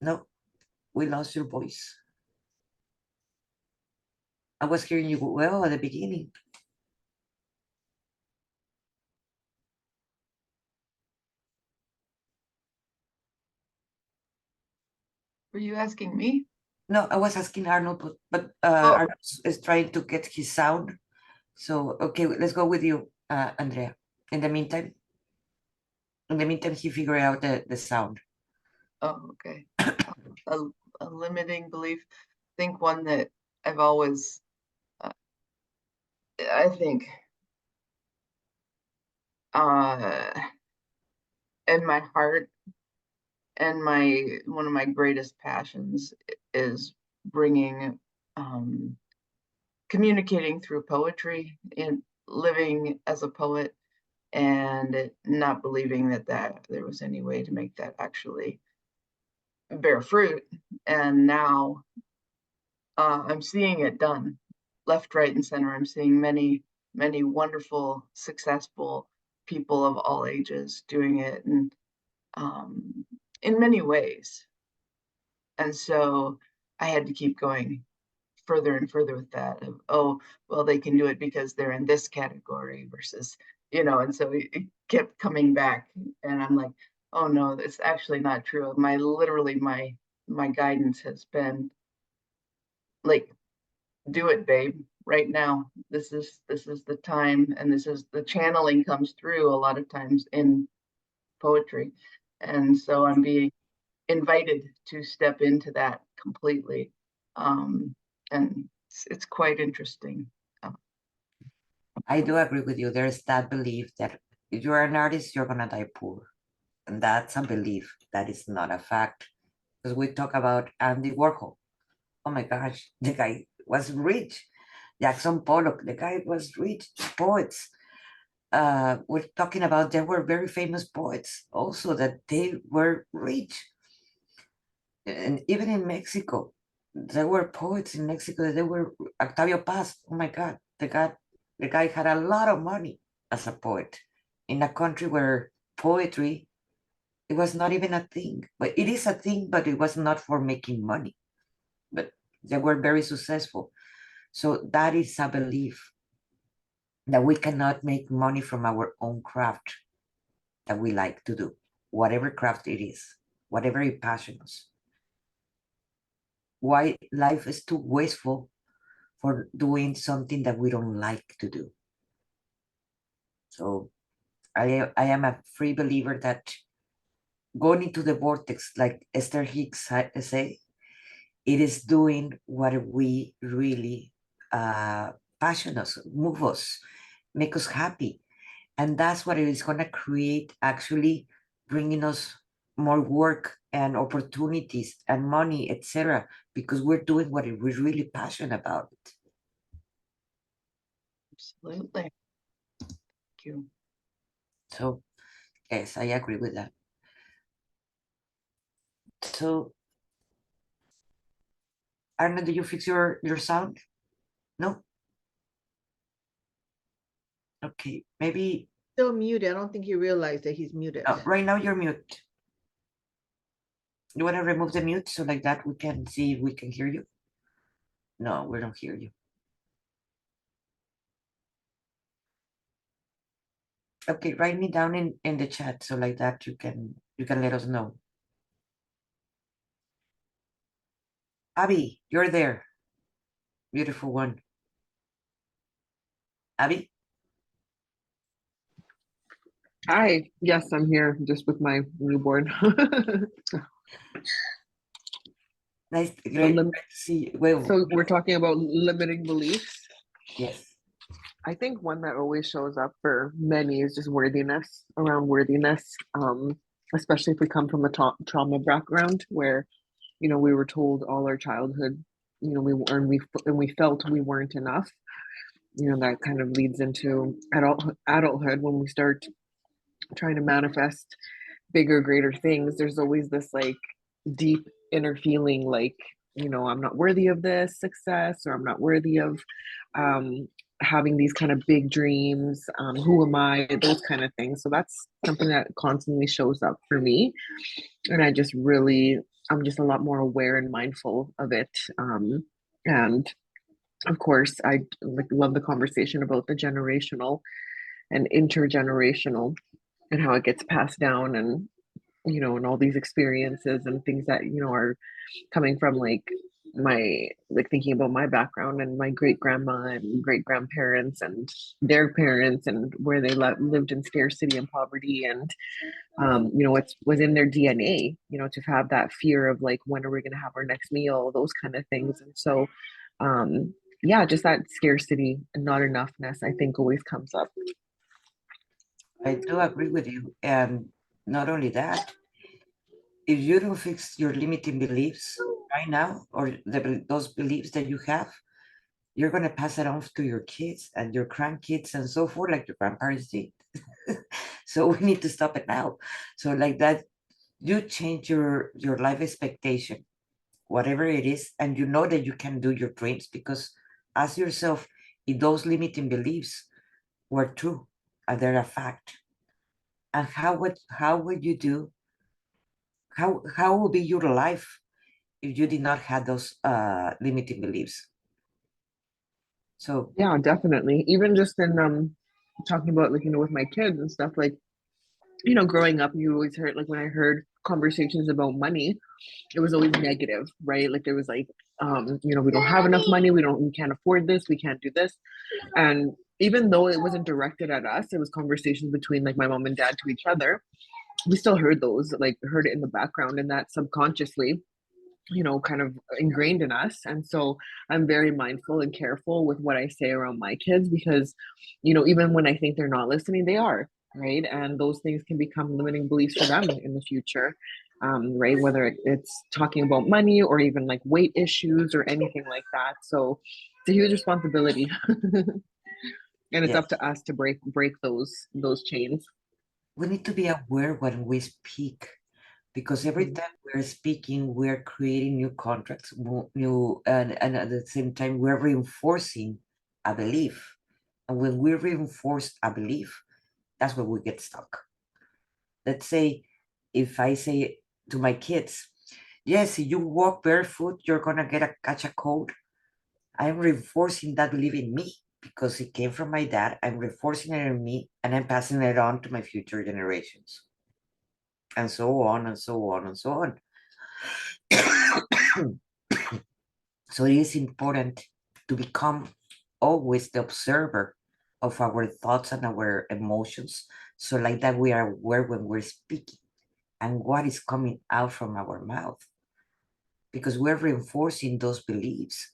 no, we lost your voice. I was hearing you well at the beginning. Were you asking me? No, I was asking Arnold, but Oh. Arnold is trying to get his sound. So, okay, let's go with you, Andrea. In the meantime, he figured out the sound. Oh, okay. A limiting belief. I think one that I've always, I think, in my heart and one of my greatest passions is bringing, communicating through poetry and living as a poet, and not believing that there was any way to make that actually bear fruit. And now I'm seeing it done left, right, and center. I'm seeing many, many wonderful, successful people of all ages doing it, and in many ways. And so I had to keep going further and further with that of, oh, well, they can do it because they're in this category versus, and so it kept coming back. And I'm like, oh no, it's actually not true. Literally my guidance has been like, do it, babe, right now. This is the time, and this is the channeling comes through a lot of times in poetry. And so I'm being invited to step into that completely. And it's quite interesting. I do agree with you. There's that belief that if you're an artist, you're gonna die poor. And that's a belief. That is not a fact. Because we talk about Andy Warhol. Oh my gosh, the guy was rich. Jackson Pollock, the guy was rich. Poets. We're talking about there were very famous poets also that they were rich. And even in Mexico, there were poets in Mexico. There were Octavio Paz. Oh my God, the guy had a lot of money as a poet in a country where poetry, it was not even a thing. But it is a thing, but it was not for making money. But they were very successful. So that is a belief that we cannot make money from our own craft that we like to do, whatever craft it is, whatever it passions. Why life is too wasteful for doing something that we don't like to do. So I am a free believer that going into the vortex, like Esther Hicks say, it is doing what we really passion us, move us, make us happy. And that's what it is going to create, actually bringing us more work and opportunities and money, etc., because we're doing what we're really passionate about. Absolutely. Thank you. So yes, I agree with that. So Arna, did you fix your sound? No? Okay, maybe Still muted. I don't think he realized that he's muted. right now you're mute. You want to remove the mute so like that we can see if we can hear you? No, we don't hear you. Okay, write me down in the chat so like that you can let us know. Abby, you're there. Beautiful one. Abby? Hi, yes, I'm here just with my newborn. Nice, great to see you. Well, So we're talking about limiting beliefs. yes. I think one that always shows up for many is just worthiness, around worthiness, especially if we come from a trauma background where, we were told all our childhood, we felt we weren't enough. That kind of leads into adulthood when we start trying to manifest bigger, greater things. There's always this like deep inner feeling like, I'm not worthy of this success, or I'm not worthy of having these kind of big dreams. Who am I? Those kind of things. So that's something that constantly shows up for me. And I'm just a lot more aware and mindful of it. And of course, I love the conversation about the generational and intergenerational and how it gets passed down, and all these experiences and things that are coming from thinking about my background and my great grandma and great grandparents and their parents, and where they lived in scarcity and poverty, and it was in their DNA, to have that fear of like, when are we going to have our next meal, those kind of things. And so yeah, just that scarcity and not enoughness, I think, always comes up. I do agree with you. And not only that, if you don't fix your limiting beliefs right now, or those beliefs that you have, you're going to pass it on to your kids and your grandkids and so forth, like your grandparents did. So we need to stop it now. So like that, you change your life expectation, whatever it is, and you know that you can do your dreams, because ask yourself if those limiting beliefs were true, and they're a fact. And how would you do, how would be your life if you did not have those limiting beliefs? So Yeah, definitely. Even just in talking about, like, with my kids and stuff, like, growing up, you always heard, like, when I heard conversations about money, it was always negative, right? Like, there was like, we don't have enough money, we can't afford this, we can't do this. And even though it wasn't directed at us, it was conversations between like my mom and dad to each other. We still heard heard it in the background, and that subconsciously, kind of ingrained in us. And so I'm very mindful and careful with what I say around my kids, because, even when I think they're not listening, they are, right? And those things can become limiting beliefs for them in the future, right? Whether it's talking about money or even like weight issues or anything like that. So it's a huge responsibility. And it's yes, up to us to break those chains. we need to be aware when we speak because every Mhm. time we're speaking, we're creating new contracts, new, and at the same time, we're reinforcing a belief. And when we reinforce a belief, that's where we get stuck. Let's say, if I say to my kids, yes, if you walk barefoot, you're gonna catch a cold. I'm reinforcing that belief in me because it came from my dad. I'm reinforcing it in me, and I'm passing it on to my future generations, and so on and so on and so on. So it is important to become always the observer of our thoughts and our emotions. So, like that, we are aware when we're speaking and what is coming out from our mouth, because we're reinforcing those beliefs.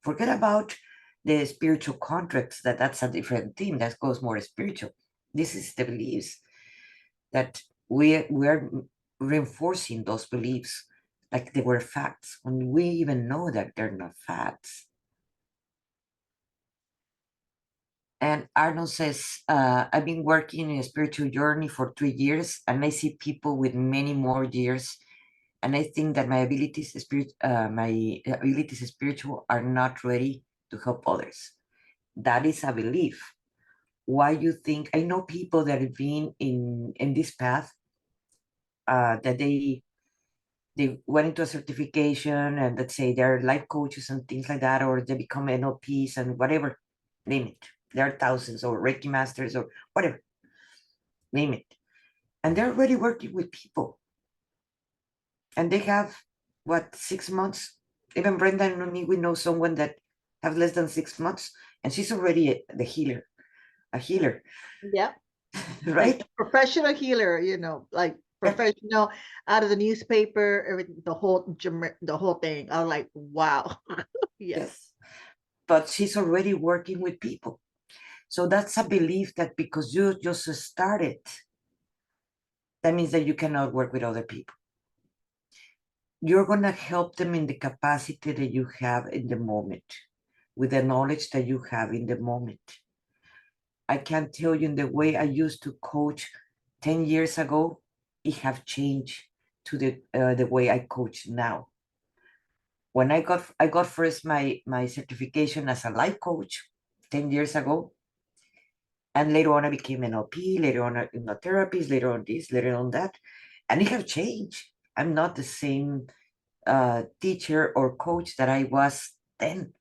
Forget about the spiritual contracts, that's a different thing that goes more spiritual. This is the beliefs that we're reinforcing those beliefs like they were facts when we even know that they're not facts. And Arnold says, I've been working in a spiritual journey for 3 years, and I see people with many more years. And I think that my abilities, spiritual, are not ready to help others. That is a belief. Why you think? I know people that have been in this path, that they went into a certification, and let's say they're life coaches and things like that, or they become NLPs and whatever, name it. There are thousands, or Reiki masters, or whatever, name it. And they're already working with people. And they have, what, 6 months? Even Brenda and me, we know someone that have less than 6 months, and she's already the healer, a healer, Yeah. Like right? a professional healer, like professional out of the newspaper, everything, the whole thing. I was like, wow. Yes. Yes. But she's already working with people. So that's a belief that because you just started, that means that you cannot work with other people. You're going to help them in the capacity that you have in the moment, with the knowledge that you have in the moment. I can tell you, in the way I used to coach 10 years ago, it have changed to the way I coach now. When I got first my certification as a life coach 10 years ago, and later on I became an LP, later on a hypnotherapist, later on this, later on that, and it have changed. I'm not the same teacher or coach that I was then.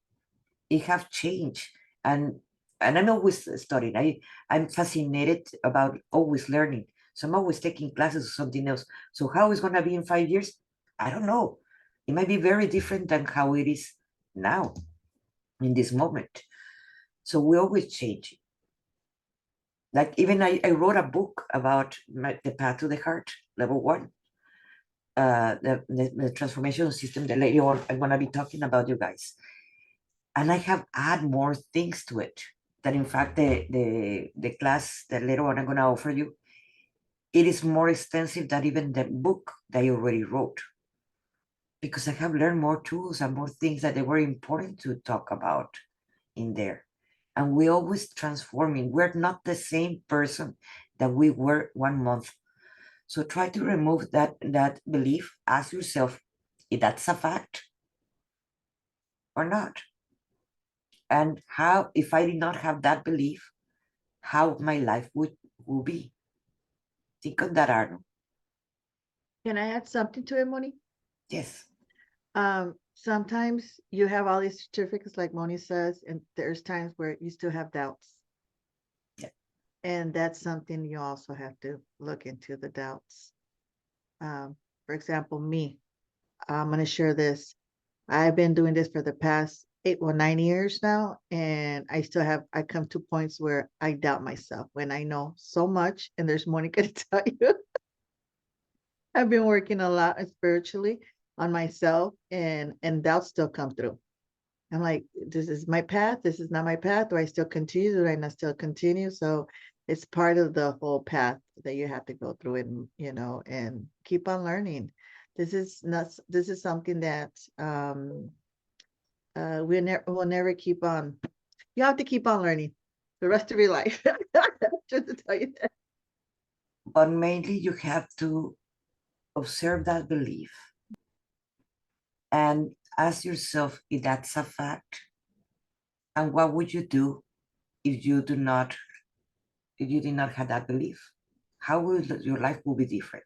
It have changed, and I'm always studying. I'm fascinated about always learning. So I'm always taking classes or something else. So how it's gonna be in 5 years? I don't know. It might be very different than how it is now in this moment. So we always change. Like even I wrote a book about the path to the heart, level 1. The transformation system that later on I'm gonna be talking about, you guys. And I have add more things to it. That in fact the class that later on I'm gonna offer you, it is more extensive than even the book that I already wrote. Because I have learned more tools and more things that they were important to talk about in there. And we always transforming. We're not the same person that we were 1 month. So try to remove that belief. Ask yourself if that's a fact or not. And how, if I did not have that belief, how my life would be. Think of that, Arno. Can I add something to it, Moni? Yes. Sometimes you have all these certificates, like Moni says, and there's times where you still have doubts. Yeah. And that's something you also have to look into, the doubts. For example, me, I'm going to share this. I've been doing this for the past 9 years now, and I come to points where I doubt myself when I know so much, and there's Monica to tell you. I've been working a lot spiritually on myself, and doubts still come through. I'm like, this is my path. This is not my path. Do I still continue? Do I not still continue? So it's part of the whole path that you have to go through, and and keep on learning. This is something that we'll never keep on. You have to keep on learning the rest of your life. Just to tell you that. But mainly you have to observe that belief and ask yourself if that's a fact, and what would you do if you did not have that belief? How will your life will be different?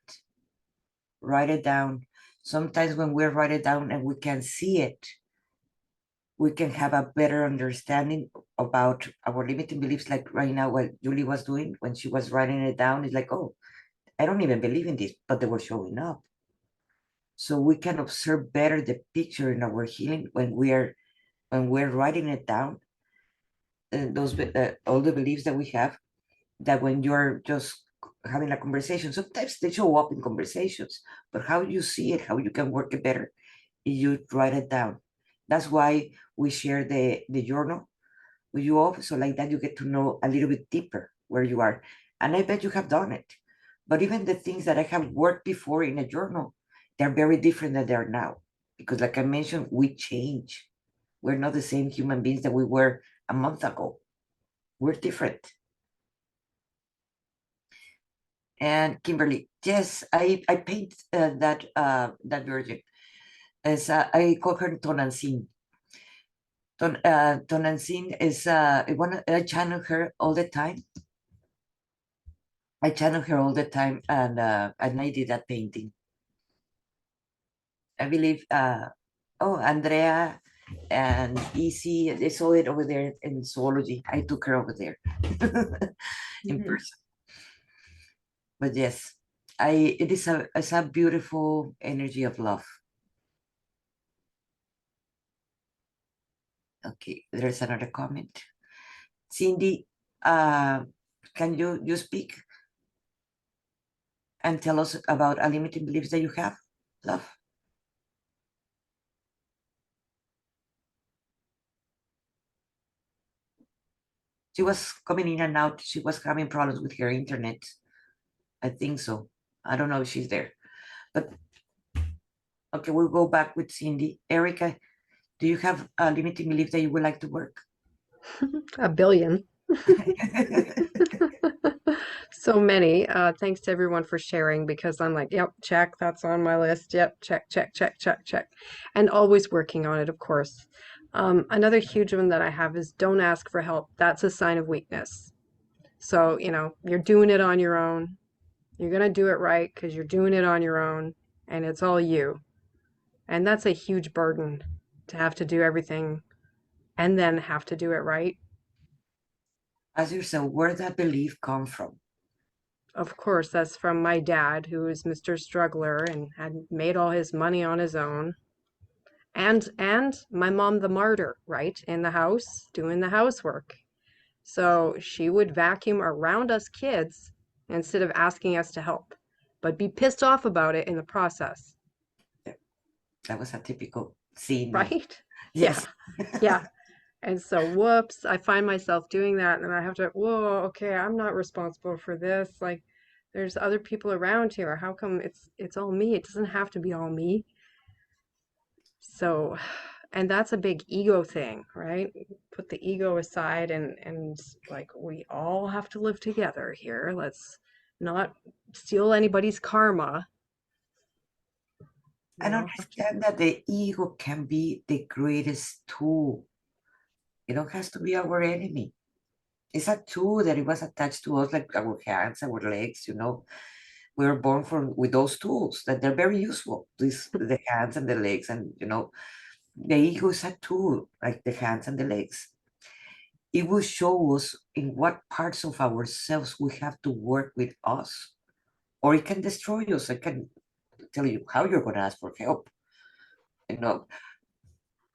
Write it down. Sometimes when we write it down and we can see it, we can have a better understanding about our limiting beliefs. Like right now, what Julie was doing when she was writing it down is like, oh, I don't even believe in this, but they were showing up. So we can observe better the picture in our healing when we're writing it down. Those all the beliefs that we have, that when you're just having a conversation, sometimes they show up in conversations, but how you see it, how you can work it better, you write it down. That's why we share the journal with you all, so like that you get to know a little bit deeper where you are. And I bet you have done it. But even the things that I have worked before in a journal, they're very different than they are now. Because like I mentioned, we change. We're not the same human beings that we were a month ago. We're different. And Kimberly, yes, I paint that virgin. As I call her Tonantzin. Tonantzin is I channel her all the time. I channel her all the time, and I did that painting. I believe Andrea and Easy, they saw it over there in zoology. I took her over there in person. But yes, it's a beautiful energy of love. Okay, there's another comment. Cindy, can you speak and tell us about a limiting beliefs that you have, love? She was coming in and out. She was having problems with her internet. I think so. I don't know if she's there. But okay, we'll go back with Cindy. Erica, do you have a limiting belief that you would like to work? A billion. So many. Thanks to everyone for sharing, because I'm like, yep, check, that's on my list. Yep, check, check, check, check, check. And always working on it, of course. Another huge one that I have is don't ask for help. That's a sign of weakness. So, you're doing it on your own. You're going to do it right because you're doing it on your own, and it's all you. And that's a huge burden, to have to do everything and then have to do it right. Ask yourself, where that belief come from? Of course, that's from my dad, who is Mr. Struggler and had made all his money on his own. And my mom, the martyr, right? In the house, doing the housework. So she would vacuum around us kids instead of asking us to help, but be pissed off about it in the process. That was a typical scene. Right? Yes. Yeah. And so, whoops, I find myself doing that, and I have to, whoa, okay, I'm not responsible for this. Like, there's other people around here. How come it's all me? It doesn't have to be all me. So, and that's a big ego thing, right? Put the ego aside, and like, we all have to live together here. Let's not steal anybody's karma. And understand that the ego can be the greatest tool. It don't have to be our enemy. It's a tool that it was attached to us, like our hands, our legs, We were born with those tools that they're very useful. The hands and the legs, and the ego is a tool, like the hands and the legs. It will show us in what parts of ourselves we have to work with us, or it can destroy us. I can tell you how you're going to ask for help.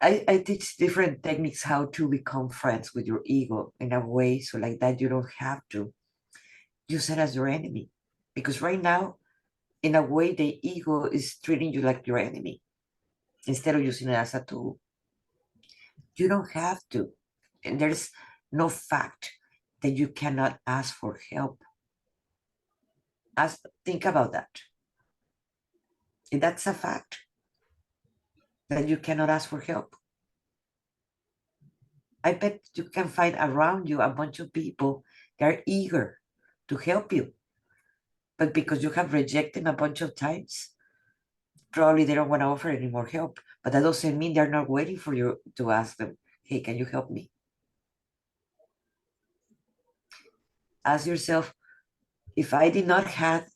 I teach different techniques how to become friends with your ego in a way, so like that you don't have to use it as your enemy. Because right now, in a way, the ego is treating you like your enemy instead of using it as a tool. You don't have to. And there's no fact that you cannot ask for help. Think about that. And that's a fact, that you cannot ask for help. I bet you can find around you a bunch of people that are eager to help you. But because you have rejected a bunch of times, probably they don't want to offer any more help, but that doesn't mean they're not waiting for you to ask them, hey, can you help me? Ask yourself, if I did not have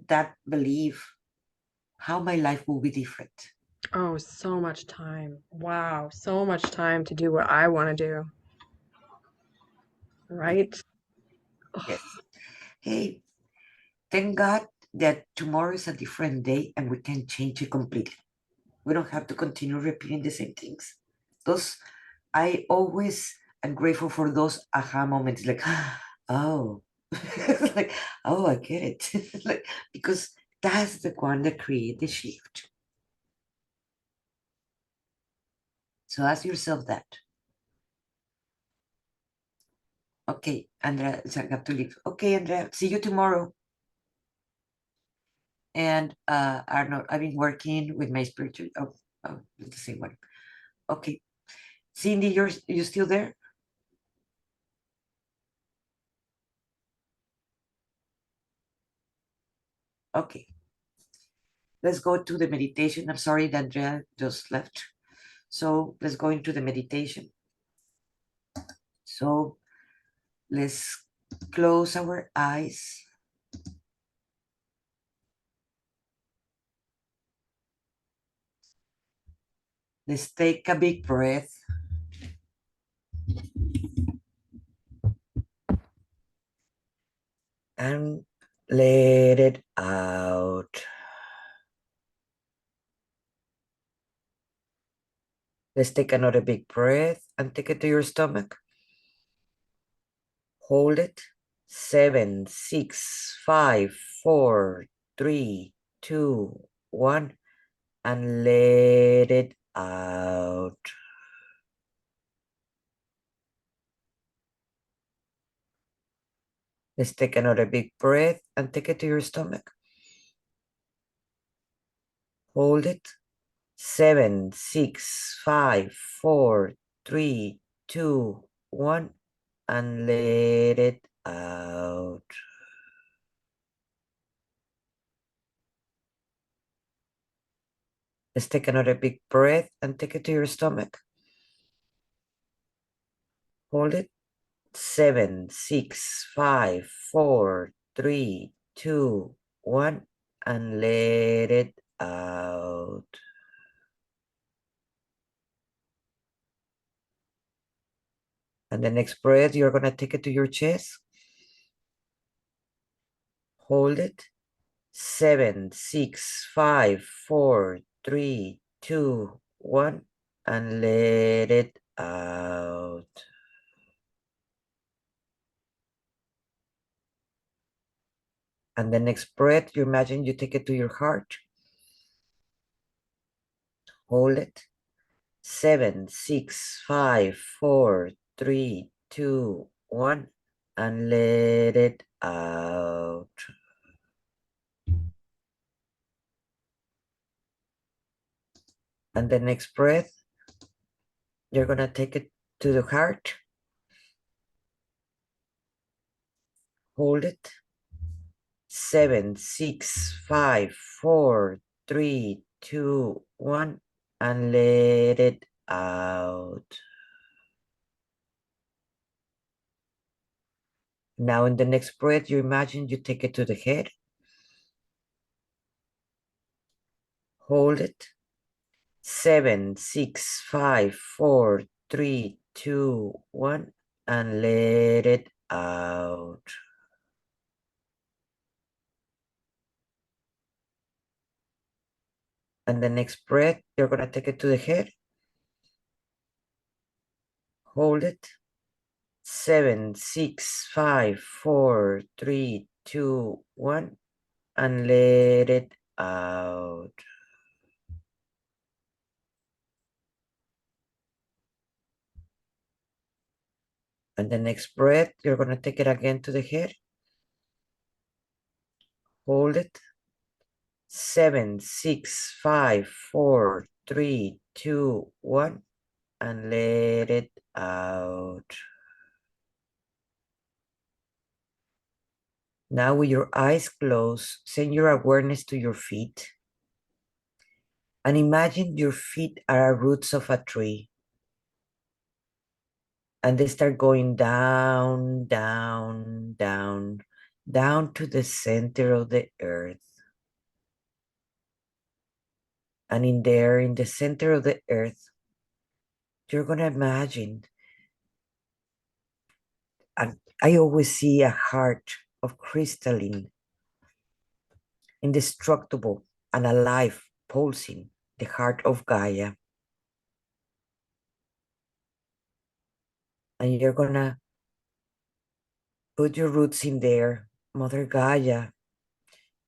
that belief, how my life will be different. Oh, so much time. Wow, so much time to do what I want to do. Right? Yes. Hey, thank God that tomorrow is a different day and we can change it completely. We don't have to continue repeating the same things. Those, I always am grateful for those aha moments, like, oh, like, oh, I get it. Like, because that's the one that create the shift. So ask yourself that. Okay, Andrea, so I have to leave. Okay, Andrea, see you tomorrow. And Arnold, I've been working with my spiritual. Oh, it's the same one. Okay, Cindy, you still there? Okay, let's go to the meditation. I'm sorry that Andrea just left. So let's go into the meditation. So let's close our eyes. Let's take a big breath. And let it out. Let's take another big breath and take it to your stomach. Hold it. 7, 6, 5, 4, 3, 2, 1, and let it out. Let's take another big breath and take it to your stomach. Hold it. 7, 6, 5, 4, 3, 2, 1, and let it out. Let's take another big breath and take it to your stomach. Hold it. 7, 6, 5, 4, 3, 2, 1, and let it out. And the next breath, you're going to take it to your chest. Hold it. 7, 6, 5, 4, 3, 2, 1, and let it out. And the next breath, you imagine you take it to your heart. Hold it. 7, 6, 5, 4, 3, 2, 1, and let it out. And the next breath, you're going to take it to the heart. Hold it. 7, 6, 5, 4, 3, 2, 1, and let it out. Now in the next breath, you imagine you take it to the head. Hold it. 7, 6, 5, 4, 3, 2, 1, and let it out. And the next breath, you're going to take it to the head. Hold it. 7, 6, 5, 4, 3, 2, 1, and let it out. And the next breath, you're going to take it again to the head. Hold it. 7, 6, 5, 4, 3, 2, 1, and let it out. Now with your eyes closed, send your awareness to your feet. And imagine your feet are roots of a tree. And they start going down, down, down, down to the center of the earth. And in there, in the center of the earth, you're going to imagine, and I always see a heart of crystalline, indestructible, and alive, pulsing, the heart of Gaia. And you're going to put your roots in there, Mother Gaia.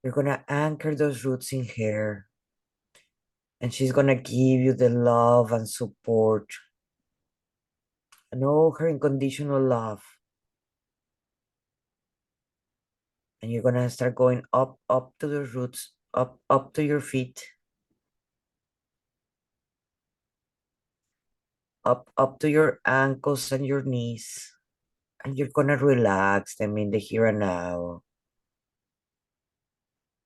You're going to anchor those roots in her. And she's going to give you the love and support and all her unconditional love. And you're going to start going up, up to the roots, up, up to your feet, up, up to your ankles and your knees. And you're going to relax them in the here and now.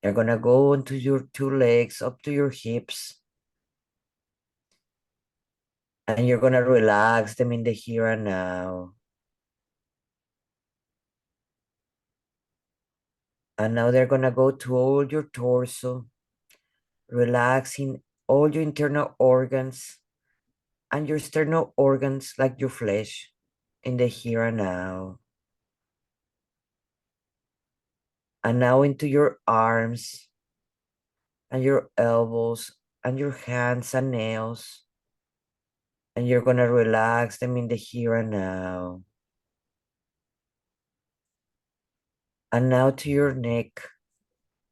You're going to go into your two legs, up to your hips. And you're going to relax them in the here and now. And now they're going to go to all your torso, relaxing all your internal organs and your external organs like your flesh in the here and now. And now into your arms and your elbows and your hands and nails. And you're going to relax them in the here and now. And now to your neck,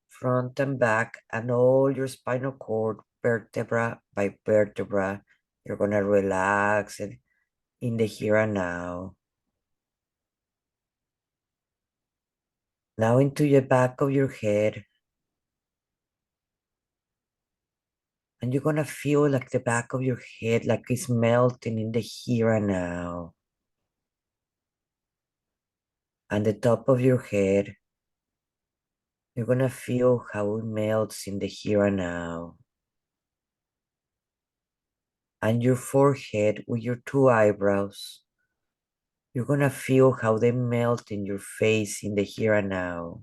front and back, and all your spinal cord, vertebra by vertebra. You're going to relax it in the here and now. Now into the back of your head. And you're going to feel like the back of your head, like it's melting in the here and now. And the top of your head, you're going to feel how it melts in the here and now. And your forehead with your two eyebrows, you're going to feel how they melt in your face in the here and now.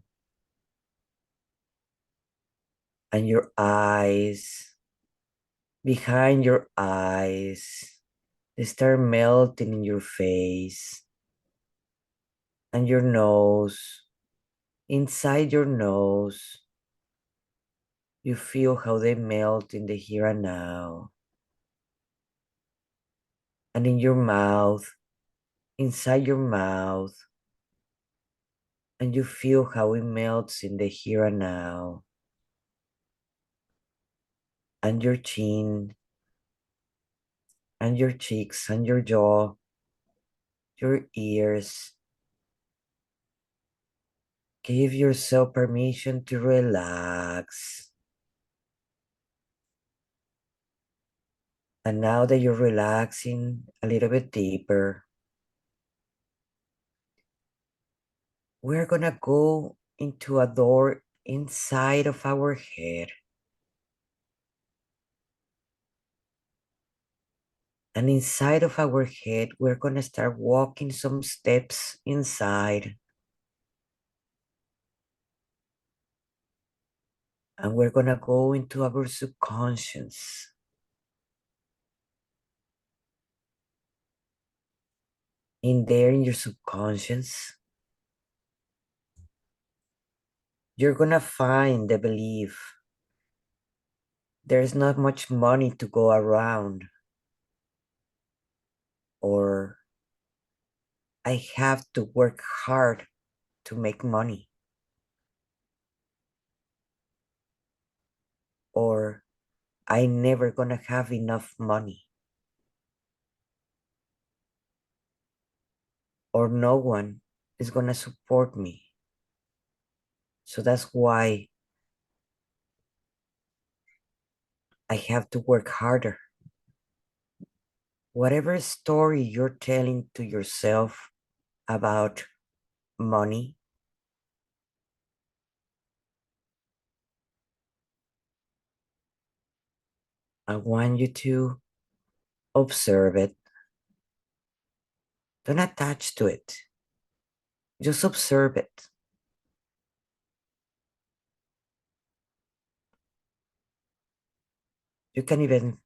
And your eyes, behind your eyes, they start melting in your face. And your nose, inside your nose, you feel how they melt in the here and now. And in your mouth, inside your mouth, and you feel how it melts in the here and now. And your chin, and your cheeks, and your jaw, your ears. Give yourself permission to relax. And now that you're relaxing a little bit deeper, we're gonna go into a door inside of our head. And inside of our head, we're gonna start walking some steps inside. And we're gonna go into our subconscious. In there in your subconscious, you're gonna find the belief there's not much money to go around, or I have to work hard to make money, or I never gonna have enough money, or no one is gonna support me. So that's why I have to work harder. Whatever story you're telling to yourself about money, I want you to observe it. Don't attach to it. Just observe it. You can even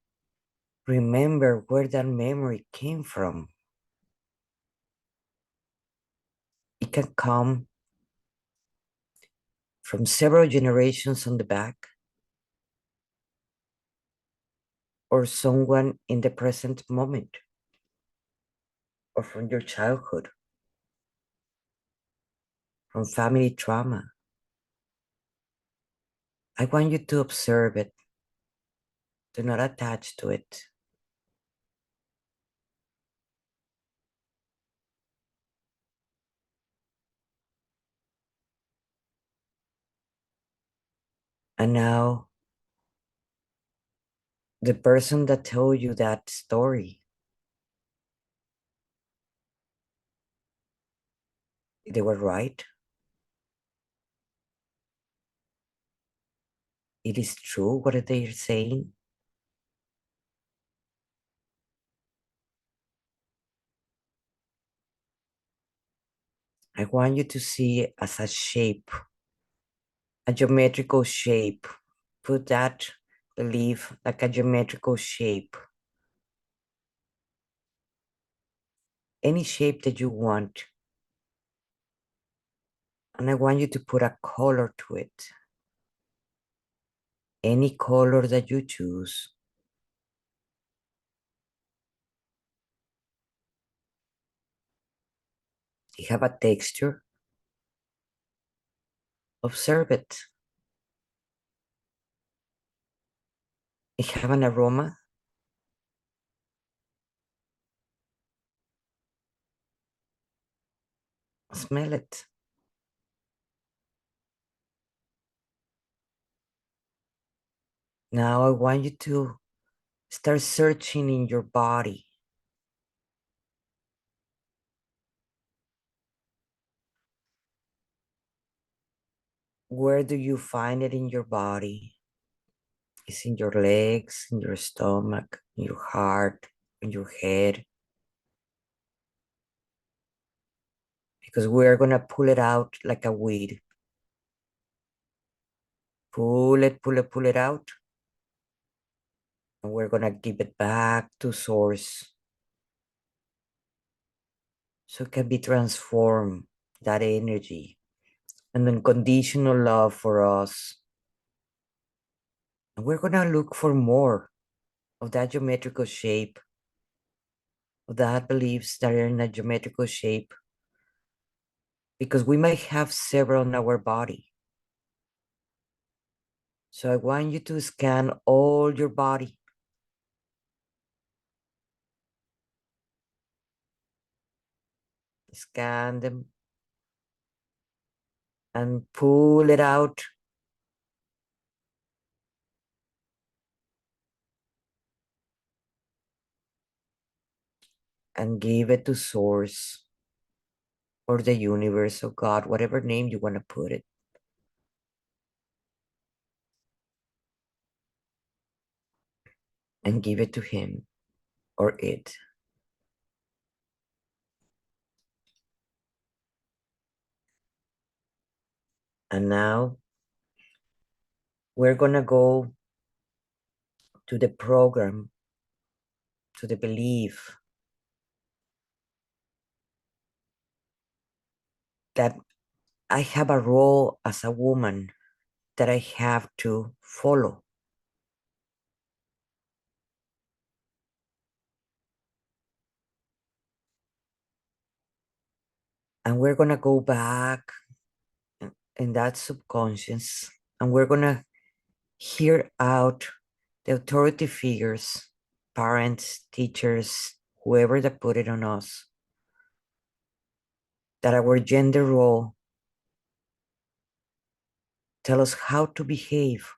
remember where that memory came from. It can come from several generations on the back, or someone in the present moment, or from your childhood, from family trauma. I want you to observe it. Do not attach to it. And now, the person that told you that story, they were right. It is true what they're saying. I want you to see it as a shape, a geometrical shape. Put that belief like a geometrical shape. Any shape that you want. And I want you to put a color to it. Any color that you choose. You have a texture. Observe it. You have an aroma. Smell it. Now I want you to start searching in your body. Where do you find it in your body? It's in your legs, in your stomach, in your heart, in your head. Because we're going to pull it out like a weed. Pull it, pull it, pull it out. And we're going to give it back to source. So it can be transformed, that energy. And unconditional love for us. And we're going to look for more of that geometrical shape, of that beliefs that are in a geometrical shape. Because we might have several in our body. So I want you to scan all your body. Scan them and pull it out. And give it to source or the universe or God, whatever name you want to put it. And give it to him or it. And now we're going to go to the program, to the belief that I have a role as a woman that I have to follow. And we're going to go back in that subconscious and we're going to hear out the authority figures, parents, teachers, whoever that put it on us, that our gender role tell us how to behave,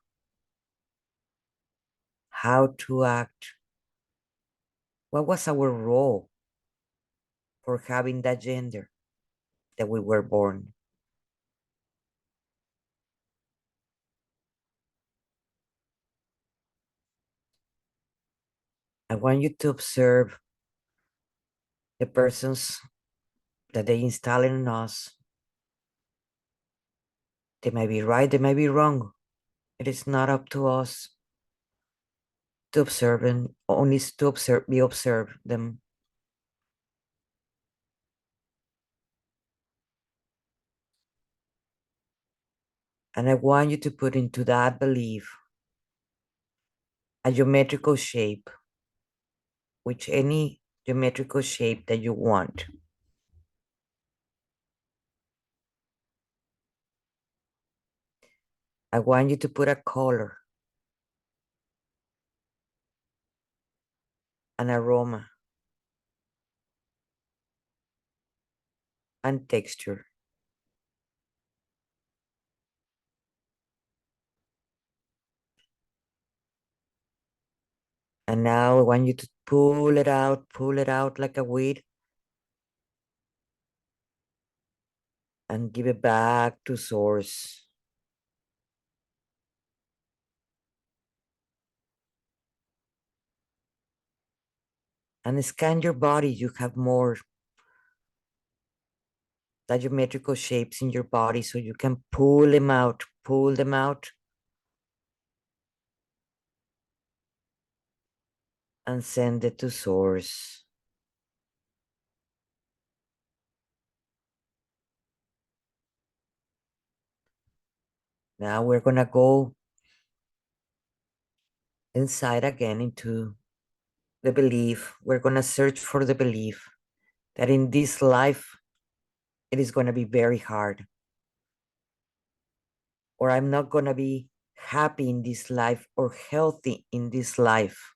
how to act. What was our role for having that gender that we were born? I want you to observe the persons that they install in us. They may be right, they may be wrong. It is not up to us to observe and only to observe them. And I want you to put into that belief a geometrical shape, which any geometrical shape that you want. I want you to put a color, an aroma, and texture. And now I want you to pull it out like a weed, and give it back to source. And scan your body. You have more geometrical shapes in your body, so you can pull them out, and send it to source. Now we're gonna go inside again into the belief. We're gonna search for the belief that in this life, it is gonna be very hard. Or I'm not gonna be happy in this life or healthy in this life.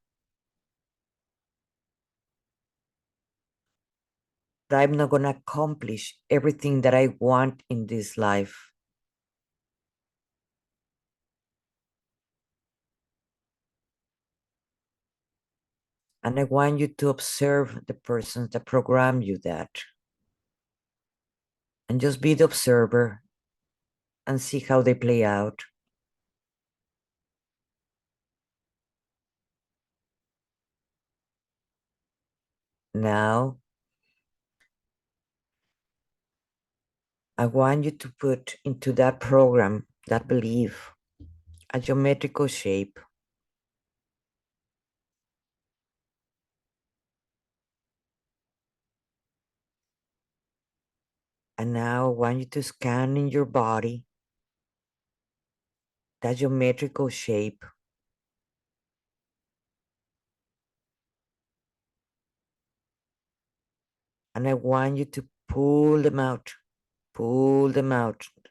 That I'm not gonna accomplish everything that I want in this life. And I want you to observe the persons that program you that. And just be the observer and see how they play out. Now, I want you to put into that program, that belief, a geometrical shape. And now I want you to scan in your body that geometrical shape. And I want you to pull them out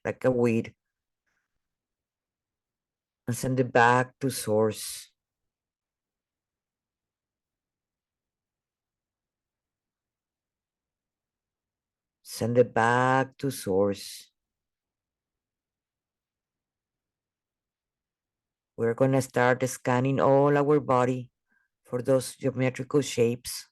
like a weed, and send it back to source. Send it back to source. We're gonna start scanning all our body for those geometrical shapes.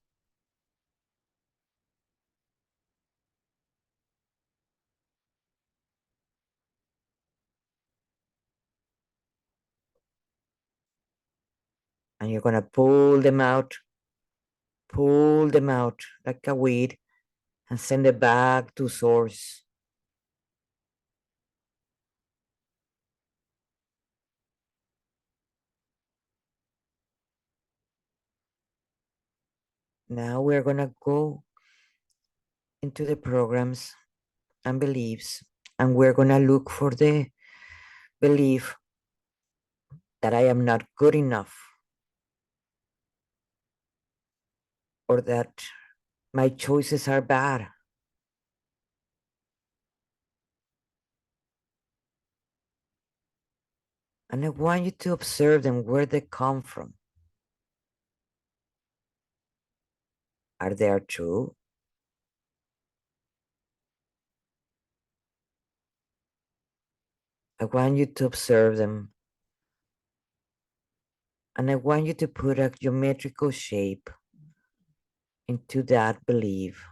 And you're gonna pull them out like a weed, and send it back to source. Now we're gonna go into the programs and beliefs, and we're gonna look for the belief that I am not good enough, or that my choices are bad. And I want you to observe them, where they come from. Are they true? I want you to observe them. And I want you to put a geometrical shape into that belief.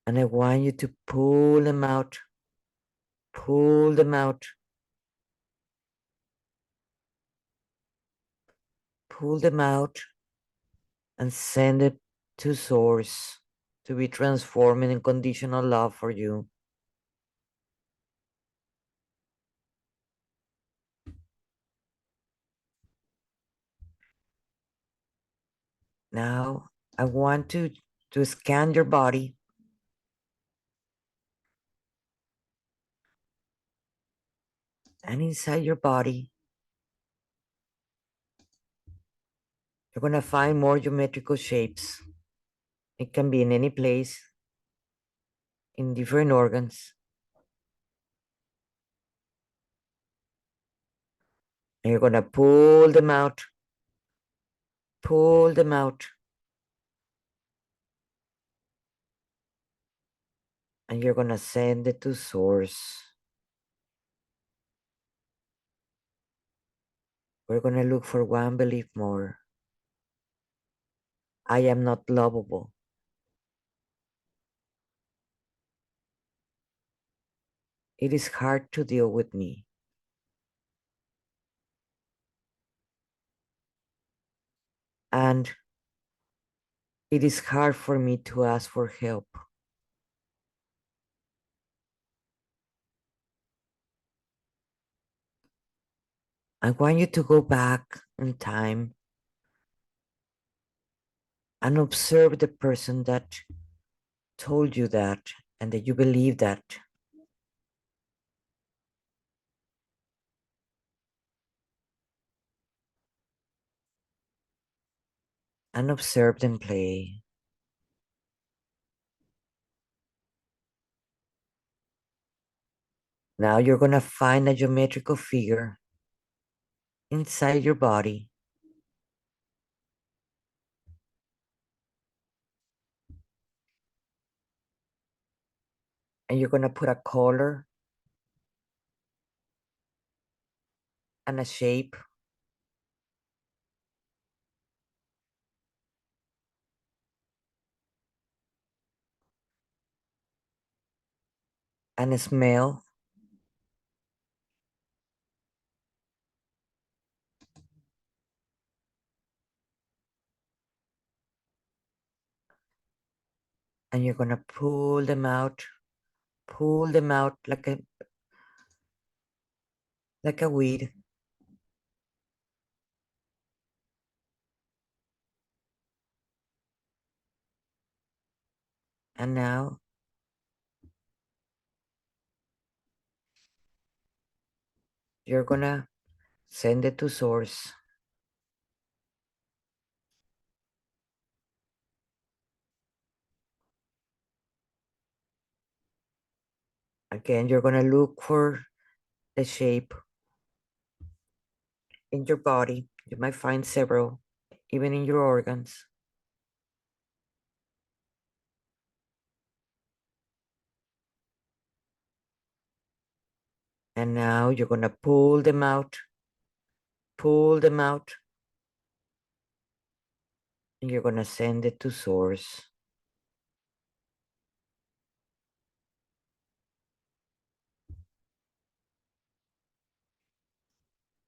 And I want you to pull them out pull them out and send it to source to be transformed in unconditional love for you. Now I want to scan your body. And inside your body, you're going to find more geometrical shapes. It can be in any place, in different organs. And you're going to pull them out, pull them out. And you're going to send it to source. We're going to look for one belief more. I am not lovable. It is hard to deal with me. And it is hard for me to ask for help. I want you to go back in time and observe the person that told you that and that you believe that. And observe them play. Now you're going to find a geometrical figure inside your body. And you're going to put a color and a shape and a smell. And you're going to pull them out like a weed. And now you're going to send it to source. Again, you're going to look for the shape in your body. You might find several, even in your organs. And now you're going to pull them out, and you're going to send it to source.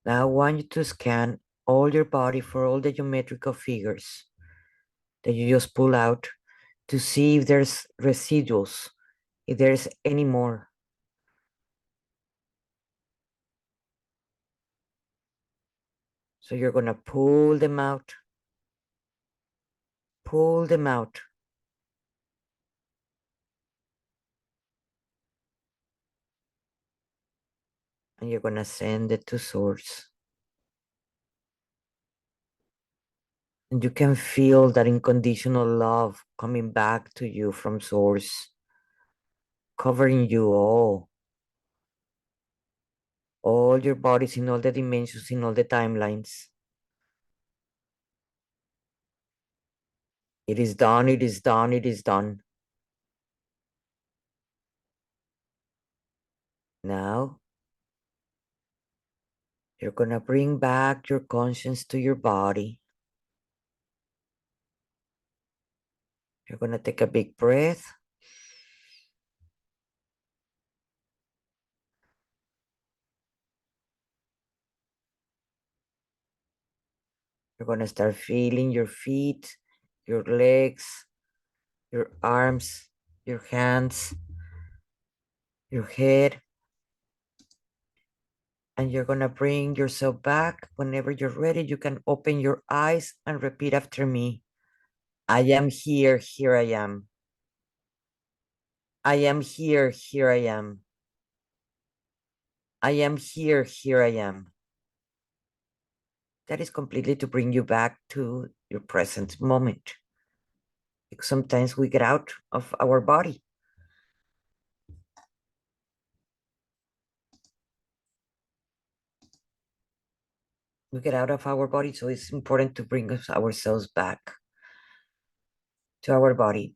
Now I want you to scan all your body for all the geometrical figures that you just pull out to see if there's residuals, if there's any more. So you're going to pull them out, and you're going to send it to source. And you can feel that unconditional love coming back to you from source, covering you all your bodies in all the dimensions, in all the timelines. It is done, it is done, it is done. Now, you're gonna bring back your conscience to your body. You're gonna take a big breath. You're going to start feeling your feet, your legs, your arms, your hands, your head. And you're going to bring yourself back. Whenever you're ready, you can open your eyes and repeat after me. I am here, here I am. I am here, here I am. I am here, here I am. That is completely to bring you back to your present moment. Because sometimes we get out of our body. We get out of our body, so it's important to bring ourselves back to our body.